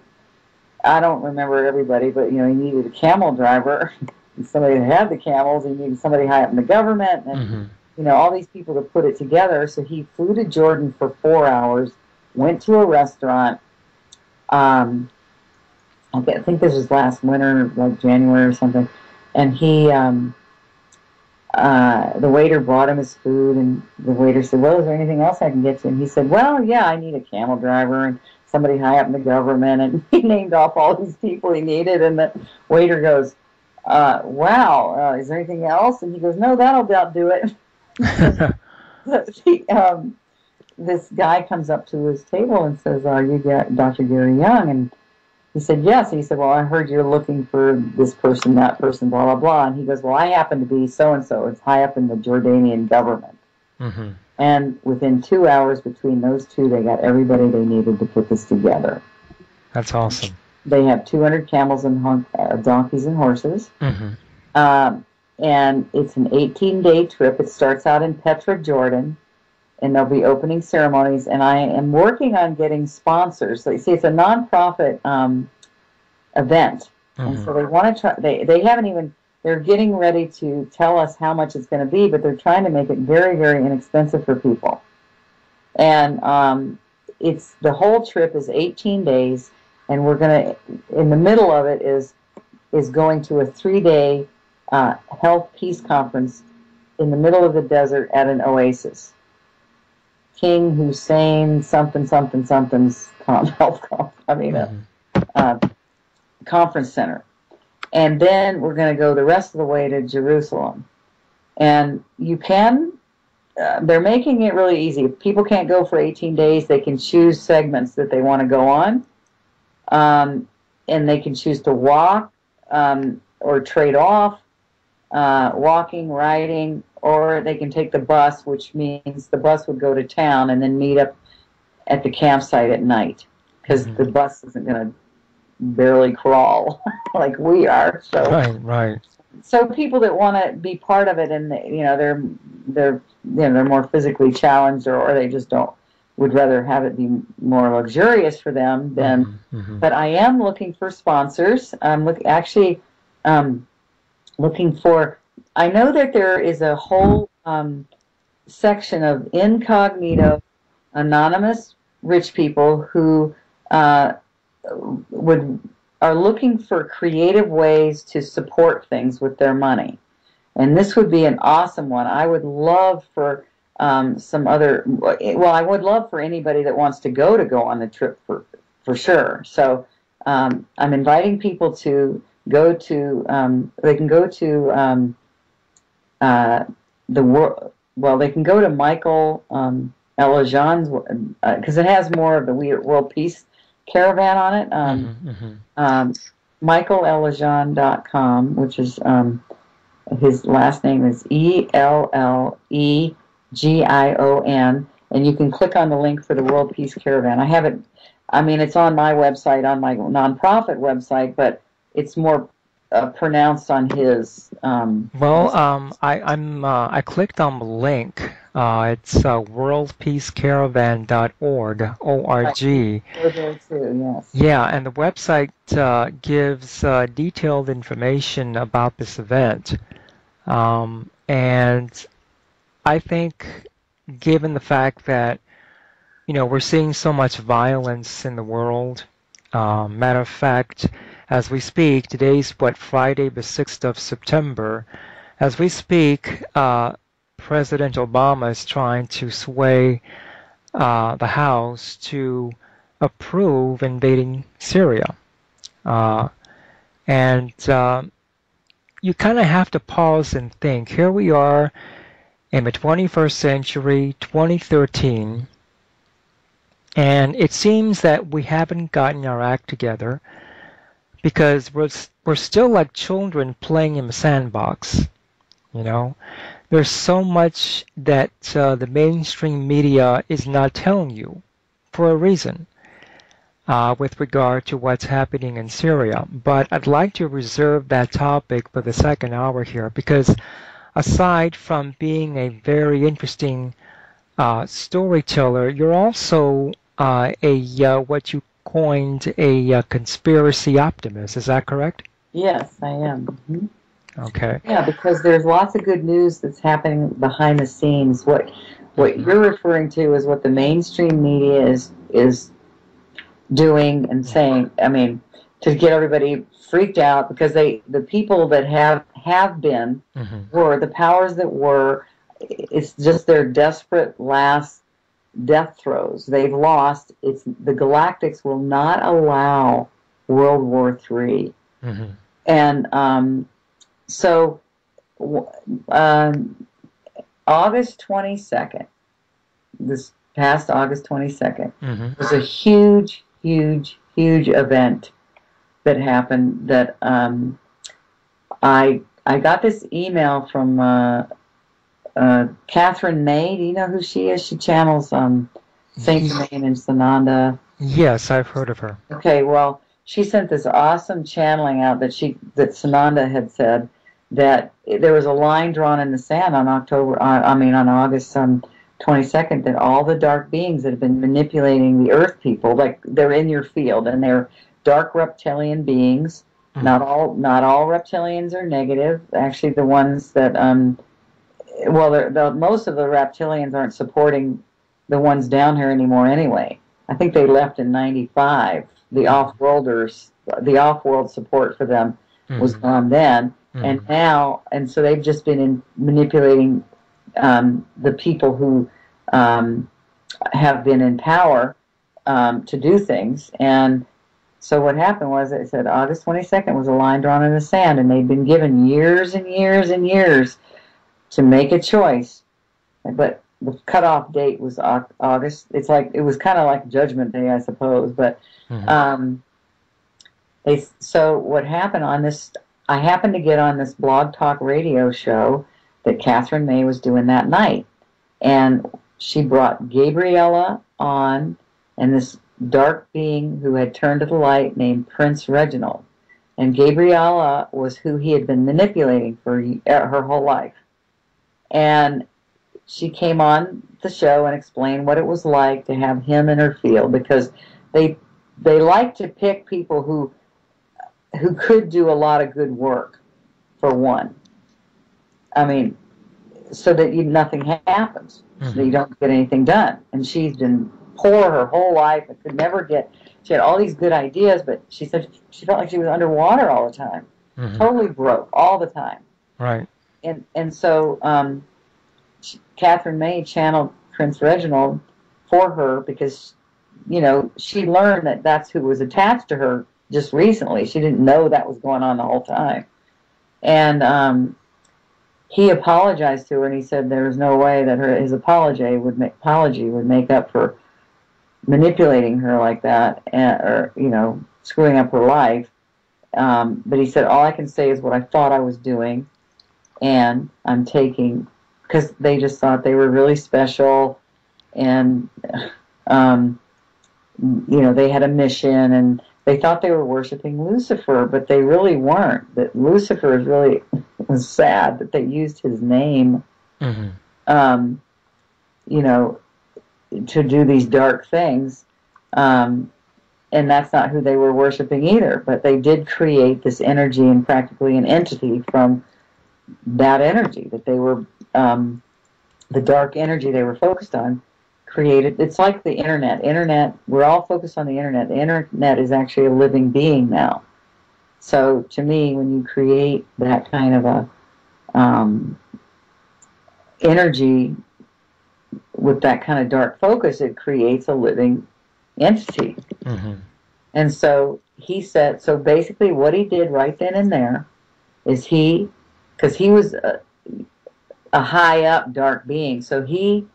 I don't remember everybody, but he needed a camel driver, and somebody that had the camels. He needed somebody high up in the government, and all these people to put it together. So he flew to Jordan for 4 hours, went to a restaurant. I think this was last winter, like January or something. And the waiter brought him his food, and the waiter said, "Well, is there anything else I can get you?" And he said, "Well, yeah, I need a camel driver and somebody high up in the government." And he named off all these people he needed, and the waiter goes, "Wow, is there anything else?" And he goes, "No, that'll about do it." This guy comes up to his table and says, "Are you Dr. Gary Young?" And he said, "Yes." And he said, "Well, I heard you're looking for this person, that person, blah, blah, blah." And he goes, "Well, I happen to be so-and-so. It's high up in the Jordanian government." Mm-hmm. And within 2 hours between those two, they got everybody they needed to put this together. That's awesome. They have 200 camels and donkeys and horses. Mm-hmm. And it's an 18-day trip. It starts out in Petra, Jordan. And there'll be opening ceremonies, and I am working on getting sponsors. So you see, it's a nonprofit event, and so they want to try. They haven't even. They're getting ready to tell us how much it's going to be, but they're trying to make it very, very inexpensive for people. And it's the whole trip is 18 days, and we're going to. In the middle of it is going to a 3-day health peace conference in the middle of the desert at an oasis. King Hussein something's health conference center, and then we're going to go the rest of the way to Jerusalem. And you can, they're making it really easy. If people can't go for 18 days, they can choose segments that they want to go on, and they can choose to walk or trade off, walking, riding. Or they can take the bus, which means the bus would go to town and then meet up at the campsite at night, because the bus isn't going to barely crawl like we are. So right. So people that want to be part of it, and they're more physically challenged, or they just would rather have it be more luxurious for them. Then, but I am looking for sponsors. I'm looking for. I know that there is a whole section of incognito, anonymous rich people who are looking for creative ways to support things with their money, and this would be an awesome one. I would love for I would love for anybody that wants to go on the trip for sure. So I'm inviting people to go to. They can go to. They can go to Michael Elajan's, because it has more of the World Peace Caravan on it. MichaelElajan.com, which is his last name is ELLEGION, and you can click on the link for the World Peace Caravan. I have it. I mean, it's on my website, on my nonprofit website, but it's more pronounced on his. I clicked on the link. It's worldpeacecaravan.org. O-R-G. There too, yes. Yeah, and the website gives detailed information about this event. And I think, given the fact that we're seeing so much violence in the world, matter of fact, as we speak, today's Friday the 6th of September. As we speak, President Obama is trying to sway the House to approve invading Syria. And you kind of have to pause and think. Here we are in the 21st century, 2013, and it seems that we haven't gotten our act together, because we're still like children playing in the sandbox. There's so much that the mainstream media is not telling you for a reason with regard to what's happening in Syria. But I'd like to reserve that topic for the second hour here, because aside from being a very interesting storyteller, you're also what you coined a conspiracy optimist. Is that correct? Yes, I am. Mm-hmm. Okay. Yeah, because there's lots of good news that's happening behind the scenes. What Mm-hmm. you're referring to is what the mainstream media is doing and saying. I mean, to get everybody freaked out because the people that have been Mm-hmm. were the powers that were. It's just their desperate last death throes. They've lost. It's the Galactics will not allow World War III, Mm-hmm. and so um, August 22nd, this past August 22nd, Mm-hmm. was a huge, huge, huge event that happened. That I got this email from Catherine May. Do you know who she is? She channels Saint Ye- Germain and Sananda. yes, I've heard of her. Okay, well, she sent this awesome channeling out that Sananda had said that there was a line drawn in the sand on on August 22nd, that all the dark beings that have been manipulating the Earth people, like they're in your field, and they're dark reptilian beings. Mm-hmm. Not all reptilians are negative. Actually, the ones that well, most of the reptilians aren't supporting the ones down here anymore anyway. I think they left in '95. The off-worlders, the off-world support for them was Mm-hmm. gone then, and Mm-hmm. now, and so they've just been manipulating the people who have been in power to do things. And so what happened was, it said August 22nd was a line drawn in the sand, and they'd been given years and years and years to make a choice, but the cutoff date was August. It's like it was kind of like Judgment Day, I suppose. But Mm-hmm. um, so what happened on this? I happened to get on this blog talk radio show that Catherine May was doing that night, and she brought Gabriella on, and this dark being who had turned to the light named Prince Reginald, and Gabriella was who he had been manipulating for her whole life. And she came on the show and explained what it was like to have him in her field, because they like to pick people who could do a lot of good work, for one. I mean, so that nothing happens, so that Mm-hmm. you don't get anything done. And she's been poor her whole life and could never get. She had all these good ideas, but she said she felt like she was underwater all the time, Mm-hmm. totally broke all the time. Right. And so Catherine May channeled Prince Reginald for her, because, she learned that that's who was attached to her just recently. She didn't know that was going on the whole time. And he apologized to her, and he said there was no way that his apology would make up for manipulating her like that, or screwing up her life. But he said, all I can say is what I thought I was doing, and I'm taking, because they just thought they were really special, and they had a mission, and they thought they were worshiping Lucifer, but they really weren't. That Lucifer is really was sad that they used his name, Mm-hmm. um, you know, to do these dark things. And that's not who they were worshiping either. But they did create this energy, and practically an entity from that energy that they were, the dark energy they were focused on, created. It's like the internet. We're all focused on the internet. The internet is actually a living being now. So to me, when you create that kind of a energy with that kind of dark focus, it creates a living entity. Mm-hmm. And so he said, so basically what he did right then and there is because he was a high up dark being, so he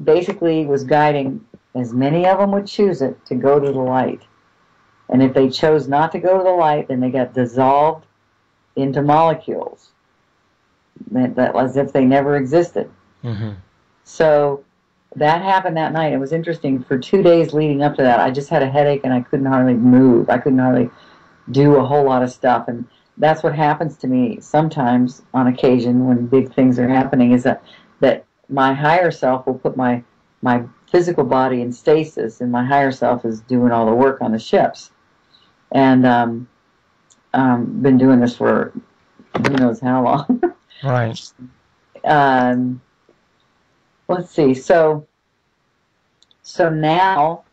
basically was guiding as many of them would choose it to go to the light. And if they chose not to go to the light, then they got dissolved into molecules, that as if they never existed. Mm-hmm. So that happened that night. It was interesting. For 2 days leading up to that, I just had a headache and I couldn't hardly move. I couldn't hardly do a whole lot of stuff. And that's what happens to me sometimes, on occasion, when big things are happening, is that my higher self will put my physical body in stasis, and my higher self is doing all the work on the ships. And been doing this for who knows how long. Right. um, let's see. So now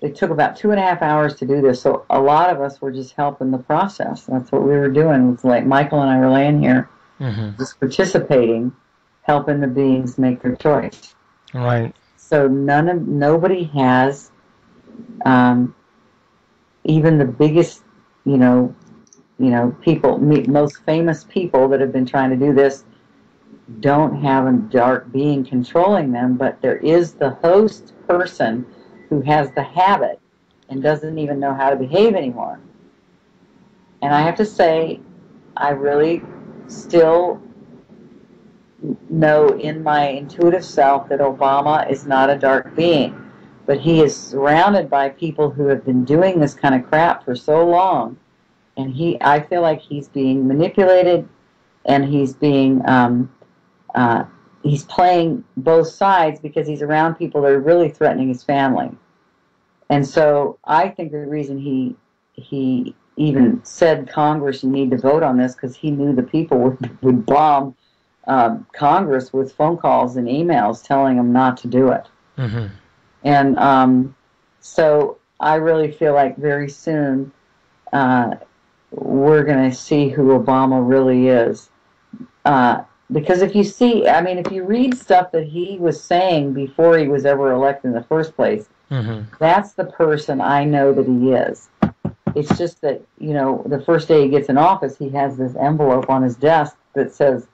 it took about 2.5 hours to do this. So a lot of us were just helping the process. That's what we were doing. It's like Michael and I were laying here, just participating, helping the beings make their choice. Right. So nobody has, even the biggest, people, most famous people that have been trying to do this, don't have a dark being controlling them, but there is the host person who has the habit and doesn't even know how to behave anymore. And I have to say, I really still know in my intuitive self that Obama is not a dark being, but he is surrounded by people who have been doing this kind of crap for so long, and I feel like he's being manipulated, and he's playing both sides because he's around people that are really threatening his family. And so I think the reason he even said Congress, you need to vote on this, because he knew the people would bomb Congress with phone calls and emails telling them not to do it. And so I really feel like very soon we're going to see who Obama really is. Because if you read stuff that he was saying before he was ever elected in the first place, that's the person I know that he is. It's just that, the first day he gets in office, he has this envelope on his desk that says,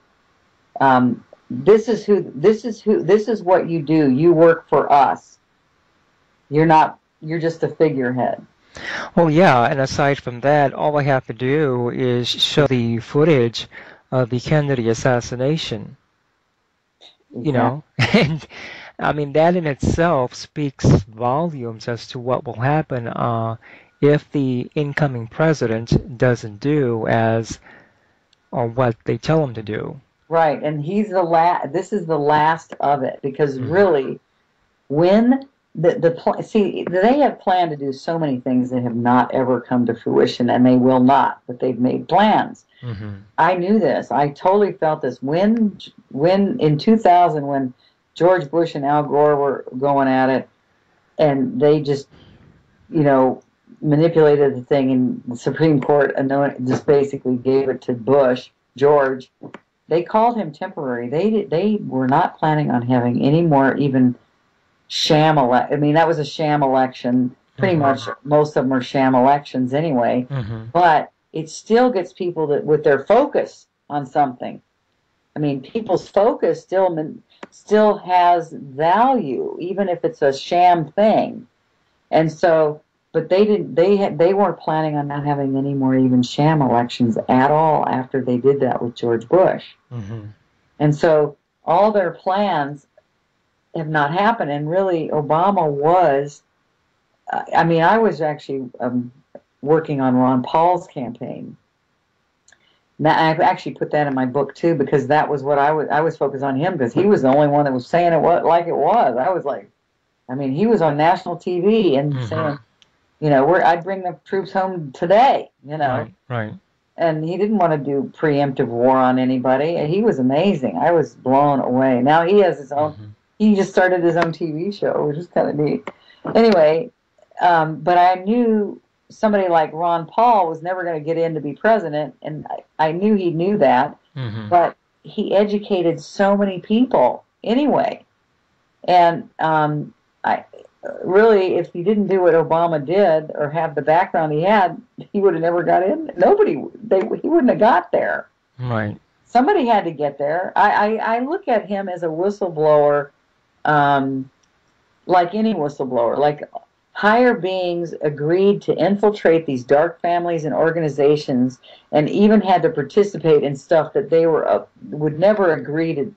this is what you do. You work for us. You're just a figurehead. Well, yeah, and aside from that, all I have to do is show the footage of the Kennedy assassination, and I mean, that in itself speaks volumes as to what will happen if the incoming president doesn't do as or what they tell him to do. Right, and he's this is the last of it, because really, when they have planned to do so many things that have not ever come to fruition, and they will not, but they've made plans. I knew this. I totally felt this when in 2000, when George Bush and Al Gore were going at it, and they just manipulated the thing, and the Supreme Court just basically gave it to George. They called him temporary. They were not planning on having any more even sham election. I mean, that was a sham election. Pretty much most of them are sham elections anyway. But it still gets people with their focus on something. I mean, people's focus still has value, even if it's a sham thing. And so, but they weren't planning on not having any more even sham elections at all after they did that with George Bush. And so all their plans have not happened. And really, Obama was, I was actually working on Ron Paul's campaign. Now, I've actually put that in my book too, because that was what I was focused on him, because he was the only one that was saying it like it was. I was like, he was on national TV and saying, I'd bring the troops home today, Right. And he didn't want to do preemptive war on anybody. He was amazing. I was blown away. Now he has his own, he just started his own TV show, which is kind of neat. Anyway, but I knew somebody like Ron Paul was never going to get in to be president, and I knew he knew that, but he educated so many people anyway. And really, if he didn't do what Obama did or have the background he had, he would have never got in. He wouldn't have got there. Right. Somebody had to get there. I look at him as a whistleblower, like any whistleblower. Like, higher beings agreed to infiltrate these dark families and organizations, and even had to participate in stuff that they would never agree to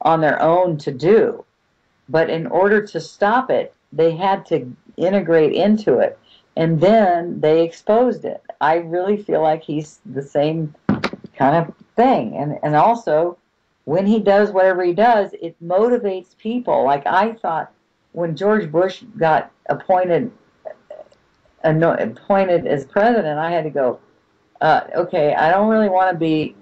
on their own to do. But in order to stop it, they had to integrate into it, and then they exposed it. I really feel like he's the same kind of thing. And also, when he does whatever he does, it motivates people. Like, I thought when George Bush got appointed as president, I had to go, okay, I don't really want to be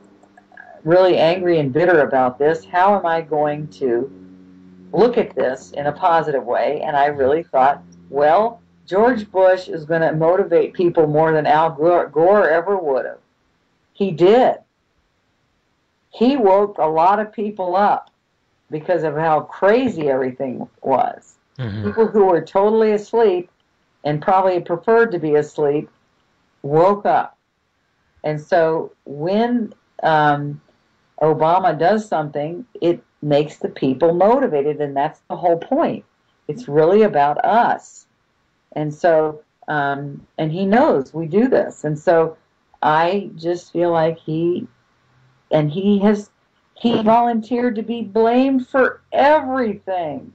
really angry and bitter about this. How am I going to look at this in a positive way? And I really thought, well, George Bush is going to motivate people more than Al Gore ever would have. He did. He woke a lot of people up because of how crazy everything was. Mm-hmm. People who were totally asleep and probably preferred to be asleep woke up. And so when Obama does something, it makes the people motivated, and that's the whole point. It's really about us. And so, and he knows we do this. And so I just feel like he volunteered to be blamed for everything.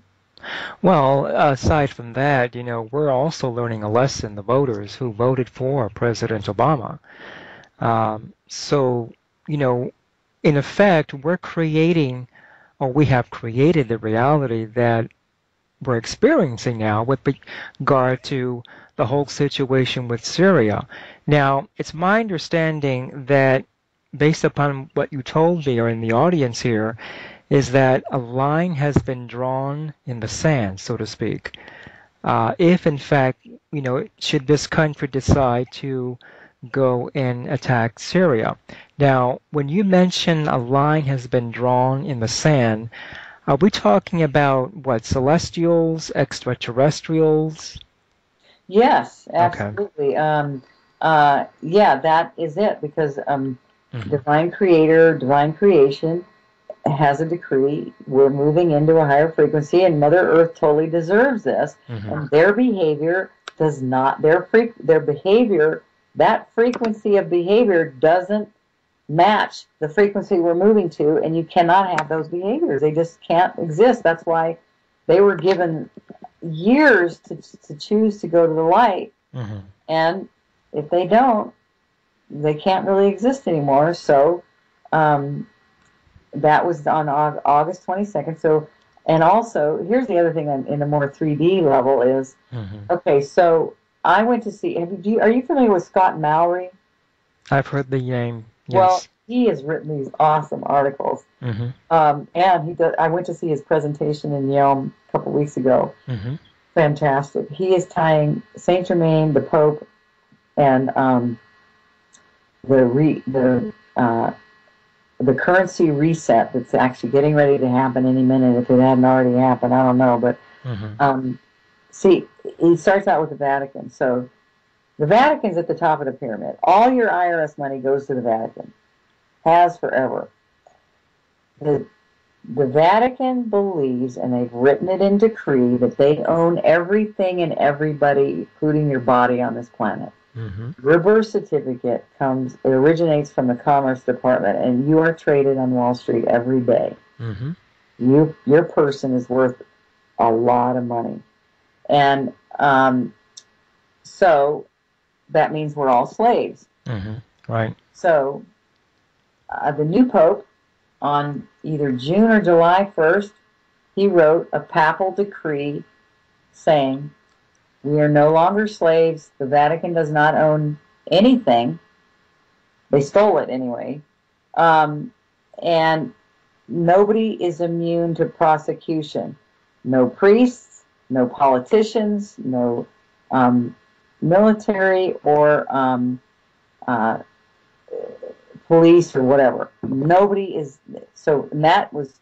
Well, aside from that, we're also learning a lesson, the voters who voted for President Obama. So, in effect, we're creating, or we have created the reality that we're experiencing now with regard to the whole situation with Syria. Now, it's my understanding that, based upon what you told me or in the audience here, is that a line has been drawn in the sand, so to speak. If, in fact, should this country decide to go and attack Syria. Now, when you mention a line has been drawn in the sand, are we talking about what, celestials, extraterrestrials? Yes, absolutely. Okay. Yeah, that is it, because divine creator, divine creation has a decree. We're moving into a higher frequency, and Mother Earth totally deserves this. And their behavior does not, their behavior, that frequency of behavior doesn't match the frequency we're moving to, and you cannot have those behaviors. They just can't exist. That's why they were given years to choose to go to the light. And if they don't, they can't really exist anymore. So that was on August 22nd. So, and also, here's the other thing in a more 3D level is, okay, so I went to see, are you familiar with Scott Mallory? I've heard the name, yes. Well, he has written these awesome articles. And I went to see his presentation in Yale a couple weeks ago. Fantastic. He is tying Saint Germain, the Pope, and the currency reset that's actually getting ready to happen any minute. If it hadn't already happened, I don't know. But see, he starts out with the Vatican. So the Vatican's at the top of the pyramid. All your IRS money goes to the Vatican. Has forever. The Vatican believes, and they've written it in decree, that they own everything and everybody, including your body on this planet. Your birth certificate originates from the Commerce Department, and you are traded on Wall Street every day. Your person is worth a lot of money. And so that means we're all slaves. Right. So the new Pope, on either June or July 1st, he wrote a papal decree saying, we are no longer slaves. The Vatican does not own anything. They stole it anyway. And nobody is immune to prosecution. No priests, no politicians, no military or police or whatever. Nobody is. So that was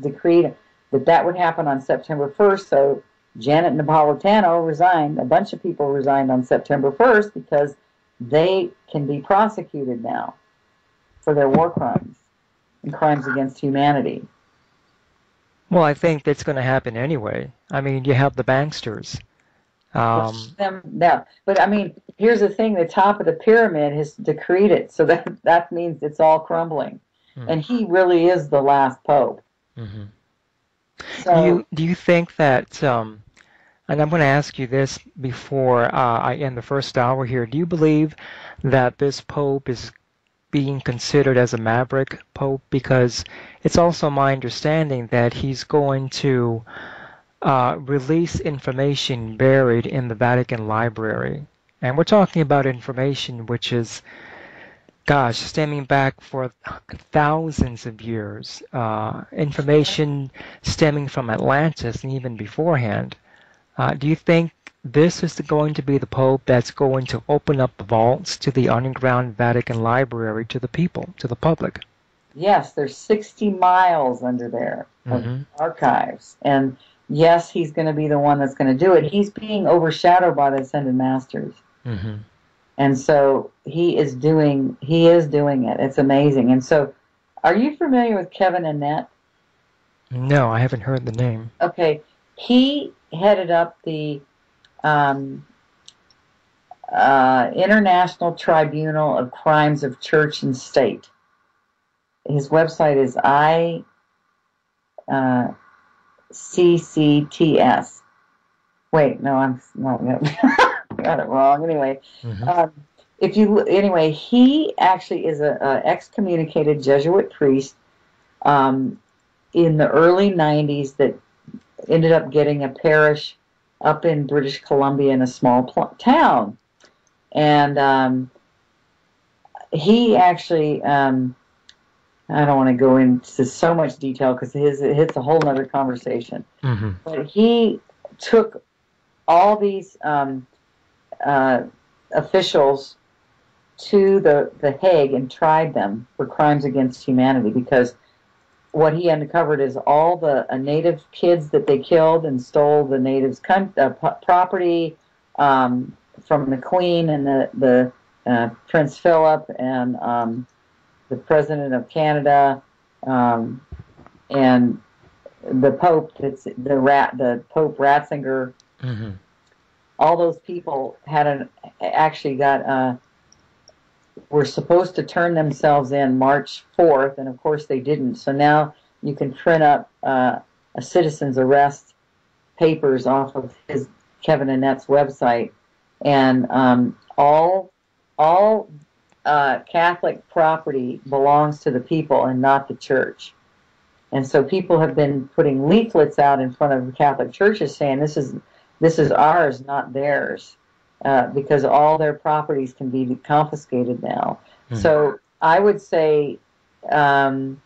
decreed that would happen on September 1st. So Janet Napolitano resigned. A bunch of people resigned on September 1st because they can be prosecuted now for their war crimes and crimes against humanity. Well, I think that's going to happen anyway. I mean, you have the banksters. But I mean, here's the thing: the top of the pyramid has decreed it, so that means it's all crumbling, and he really is the last pope. So, do you think that? And I'm going to ask you this before I end the first hour here. Do you believe that this pope is being considered as a maverick pope? Because it's also my understanding that he's going to release information buried in the Vatican library. And we're talking about information which is Gosh, stemming back for thousands of years, information stemming from Atlantis and even beforehand. Do you think this is going to be the Pope that's going to open up the vaults to the underground Vatican Library to the people, to the public? Yes, there's 60 miles under there of Mm-hmm. archives. And yes, he's going to be the one that's going to do it. He's being overshadowed by the Ascended Masters. Mm-hmm. And so he is doing it. It's amazing. And so are you familiar with Kevin Annett? No, I haven't heard the name. Okay. He headed up the um, International Tribunal of Crimes of Church and State. His website is ICCTS. Wait, no, I'm not. Got it wrong. Anyway, Mm-hmm. anyway, he actually is a excommunicated Jesuit priest in the early '90s that ended up getting a parish up in British Columbia in a small town, and he actually. I don't want to go into so much detail because it hits a whole other conversation. Mm-hmm. But he took all these officials to the Hague and tried them for crimes against humanity because what he uncovered is all the native kids that they killed and stole the natives' property from the Queen and the Prince Philip and the President of Canada and the Pope. That's the Pope Ratzinger. Mm-hmm. All those people were supposed to turn themselves in March 4th, and of course they didn't. So now you can print up a citizen's arrest papers off of Kevin Annett's website, and all Catholic property belongs to the people and not the church. And so people have been putting leaflets out in front of the Catholic churches saying this is ours, not theirs, because all their properties can be confiscated now. Mm-hmm. So I would say that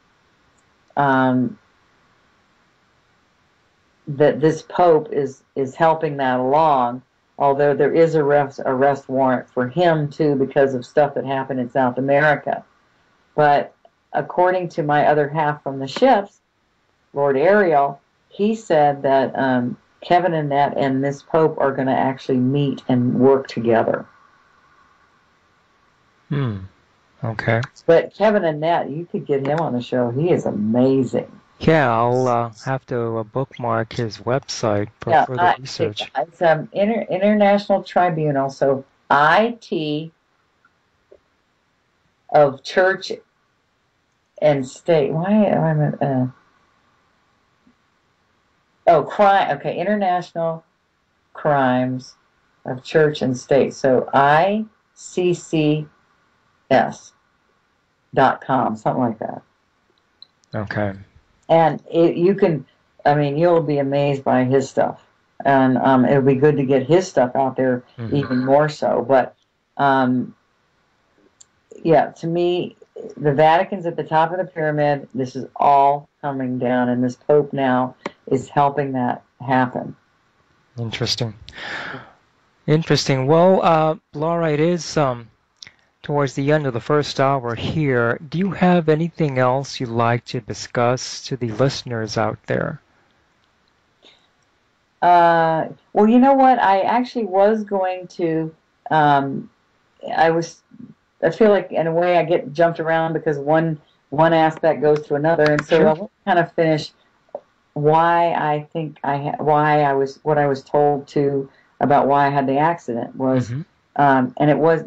this Pope is helping that along, although there is a arrest warrant for him too because of stuff that happened in South America. But according to my other half from the ships, Lord Ariel, he said that Kevin Annett and this Pope are going to actually meet and work together. Okay. But Kevin Annett, you could get him on the show. He is amazing. Yeah, I'll have to bookmark his website for further research. It's International Tribunal, so IT of Church and State. Why am I? Crime. Okay, International Crimes of Church and State. So ICCS.com, something like that. Okay. And you'll be amazed by his stuff. And it'll be good to get his stuff out there even more so. But, to me, the Vatican's at the top of the pyramid. This is all coming down, and this Pope now is helping that happen. Interesting. Well, Laura, it is towards the end of the first hour here. Do you have anything else you'd like to discuss to the listeners out there? Well, you know what? I actually was going to. I feel like in a way I get jumped around because one aspect goes to another, and so I want to kind of finish why I think what I was told to about why I had the accident was. And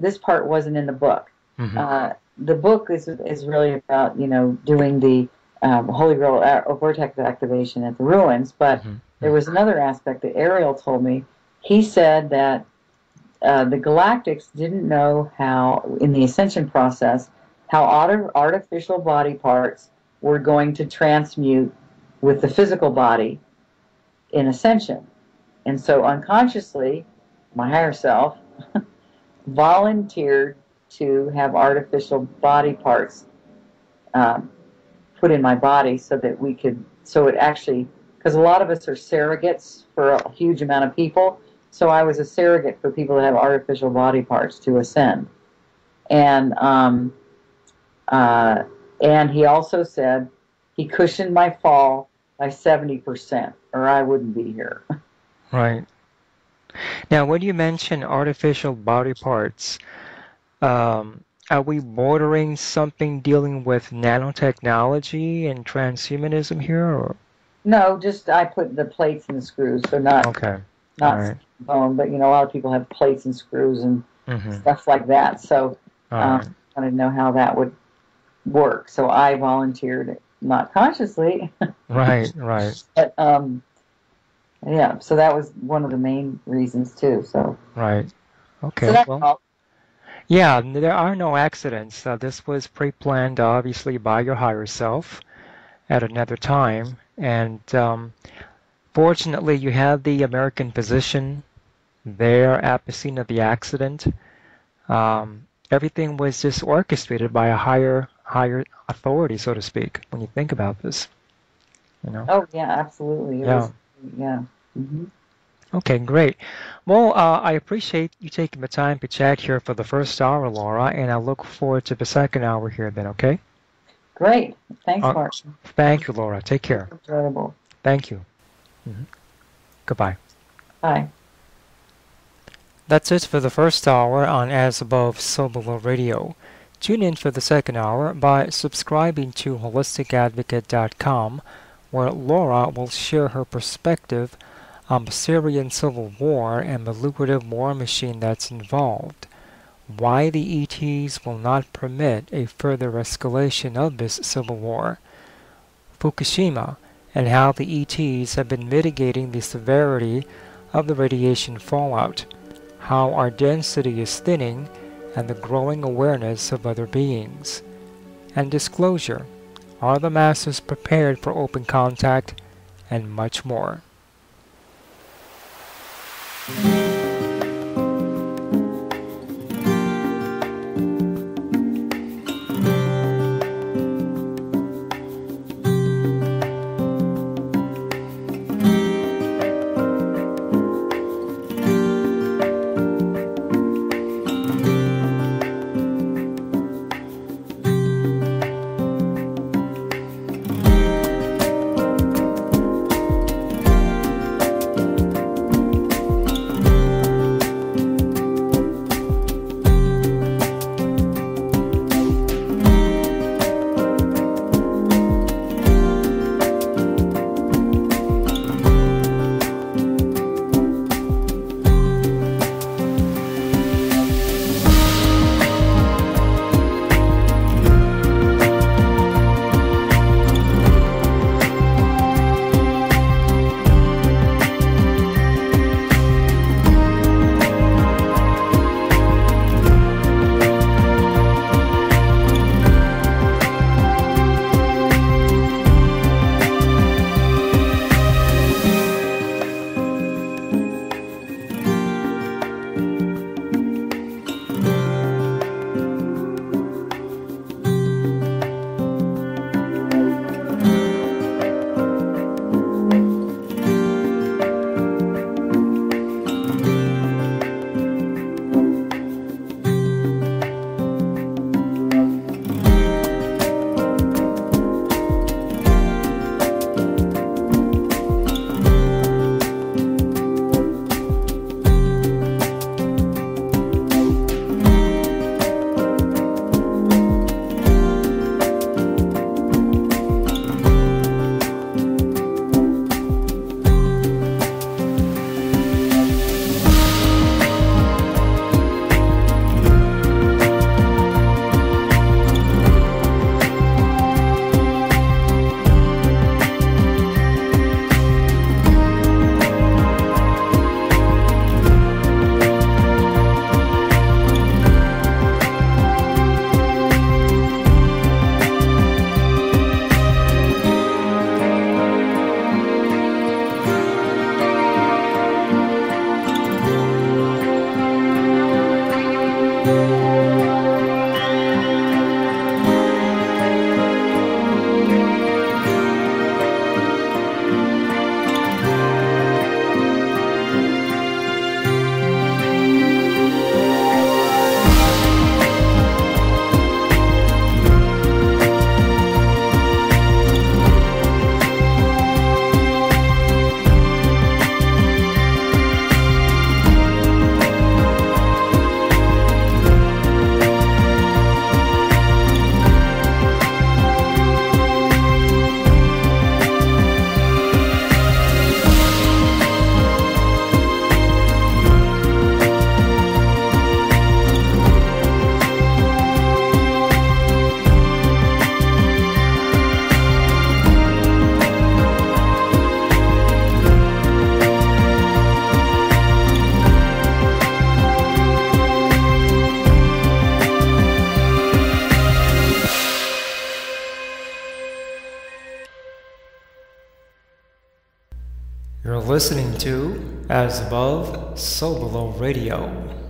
this part wasn't in the book. The book is really about doing the Holy Grail vortex activation at the ruins. But there was another aspect that Ariel told me. He said that the Galactics didn't know how, in the ascension process, how artificial body parts were going to transmute with the physical body in ascension, and so unconsciously, my higher self volunteered to have artificial body parts put in my body so that we could, so it actually, because a lot of us are surrogates for a huge amount of people. So I was a surrogate for people that have artificial body parts to ascend. And he also said he cushioned my fall by 70%, or I wouldn't be here. Right. Now, when you mention artificial body parts, are we bordering something dealing with nanotechnology and transhumanism here, or? No, just I put the plates and the screws, so not Okay. not All right. bone, but a lot of people have plates and screws and stuff like that. So I wanted to know how that would work. So I volunteered, not consciously. Right, right. But yeah, so that was one of the main reasons too. So Right. Okay. so that's Well, all. yeah, there are no accidents. This was pre-planned, obviously, by your higher self at another time. And fortunately, you had the American physician there at the scene of the accident. Everything was just orchestrated by a higher authority, so to speak, when you think about this. Oh yeah, absolutely. It Yeah. was, yeah. Mm-hmm. Okay, great. Well, I appreciate you taking the time to chat here for the first hour, Laura, and I look forward to the second hour here then, okay? Great. Thanks, Martin. Thank you, Laura. Take care. Enjoyable. Thank you. Goodbye. Bye. That's it for the first hour on As Above, So Below Radio. Tune in for the second hour by subscribing to holisticadvocate.com, where Laura will share her perspective on the Syrian civil war and the lucrative war machine that's involved, why the ETs will not permit a further escalation of this civil war, Fukushima, and how the ETs have been mitigating the severity of the radiation fallout, how our density is thinning, and the growing awareness of other beings. And disclosure, are the masses prepared for open contact, and much more. listening to As Above, So Below Radio.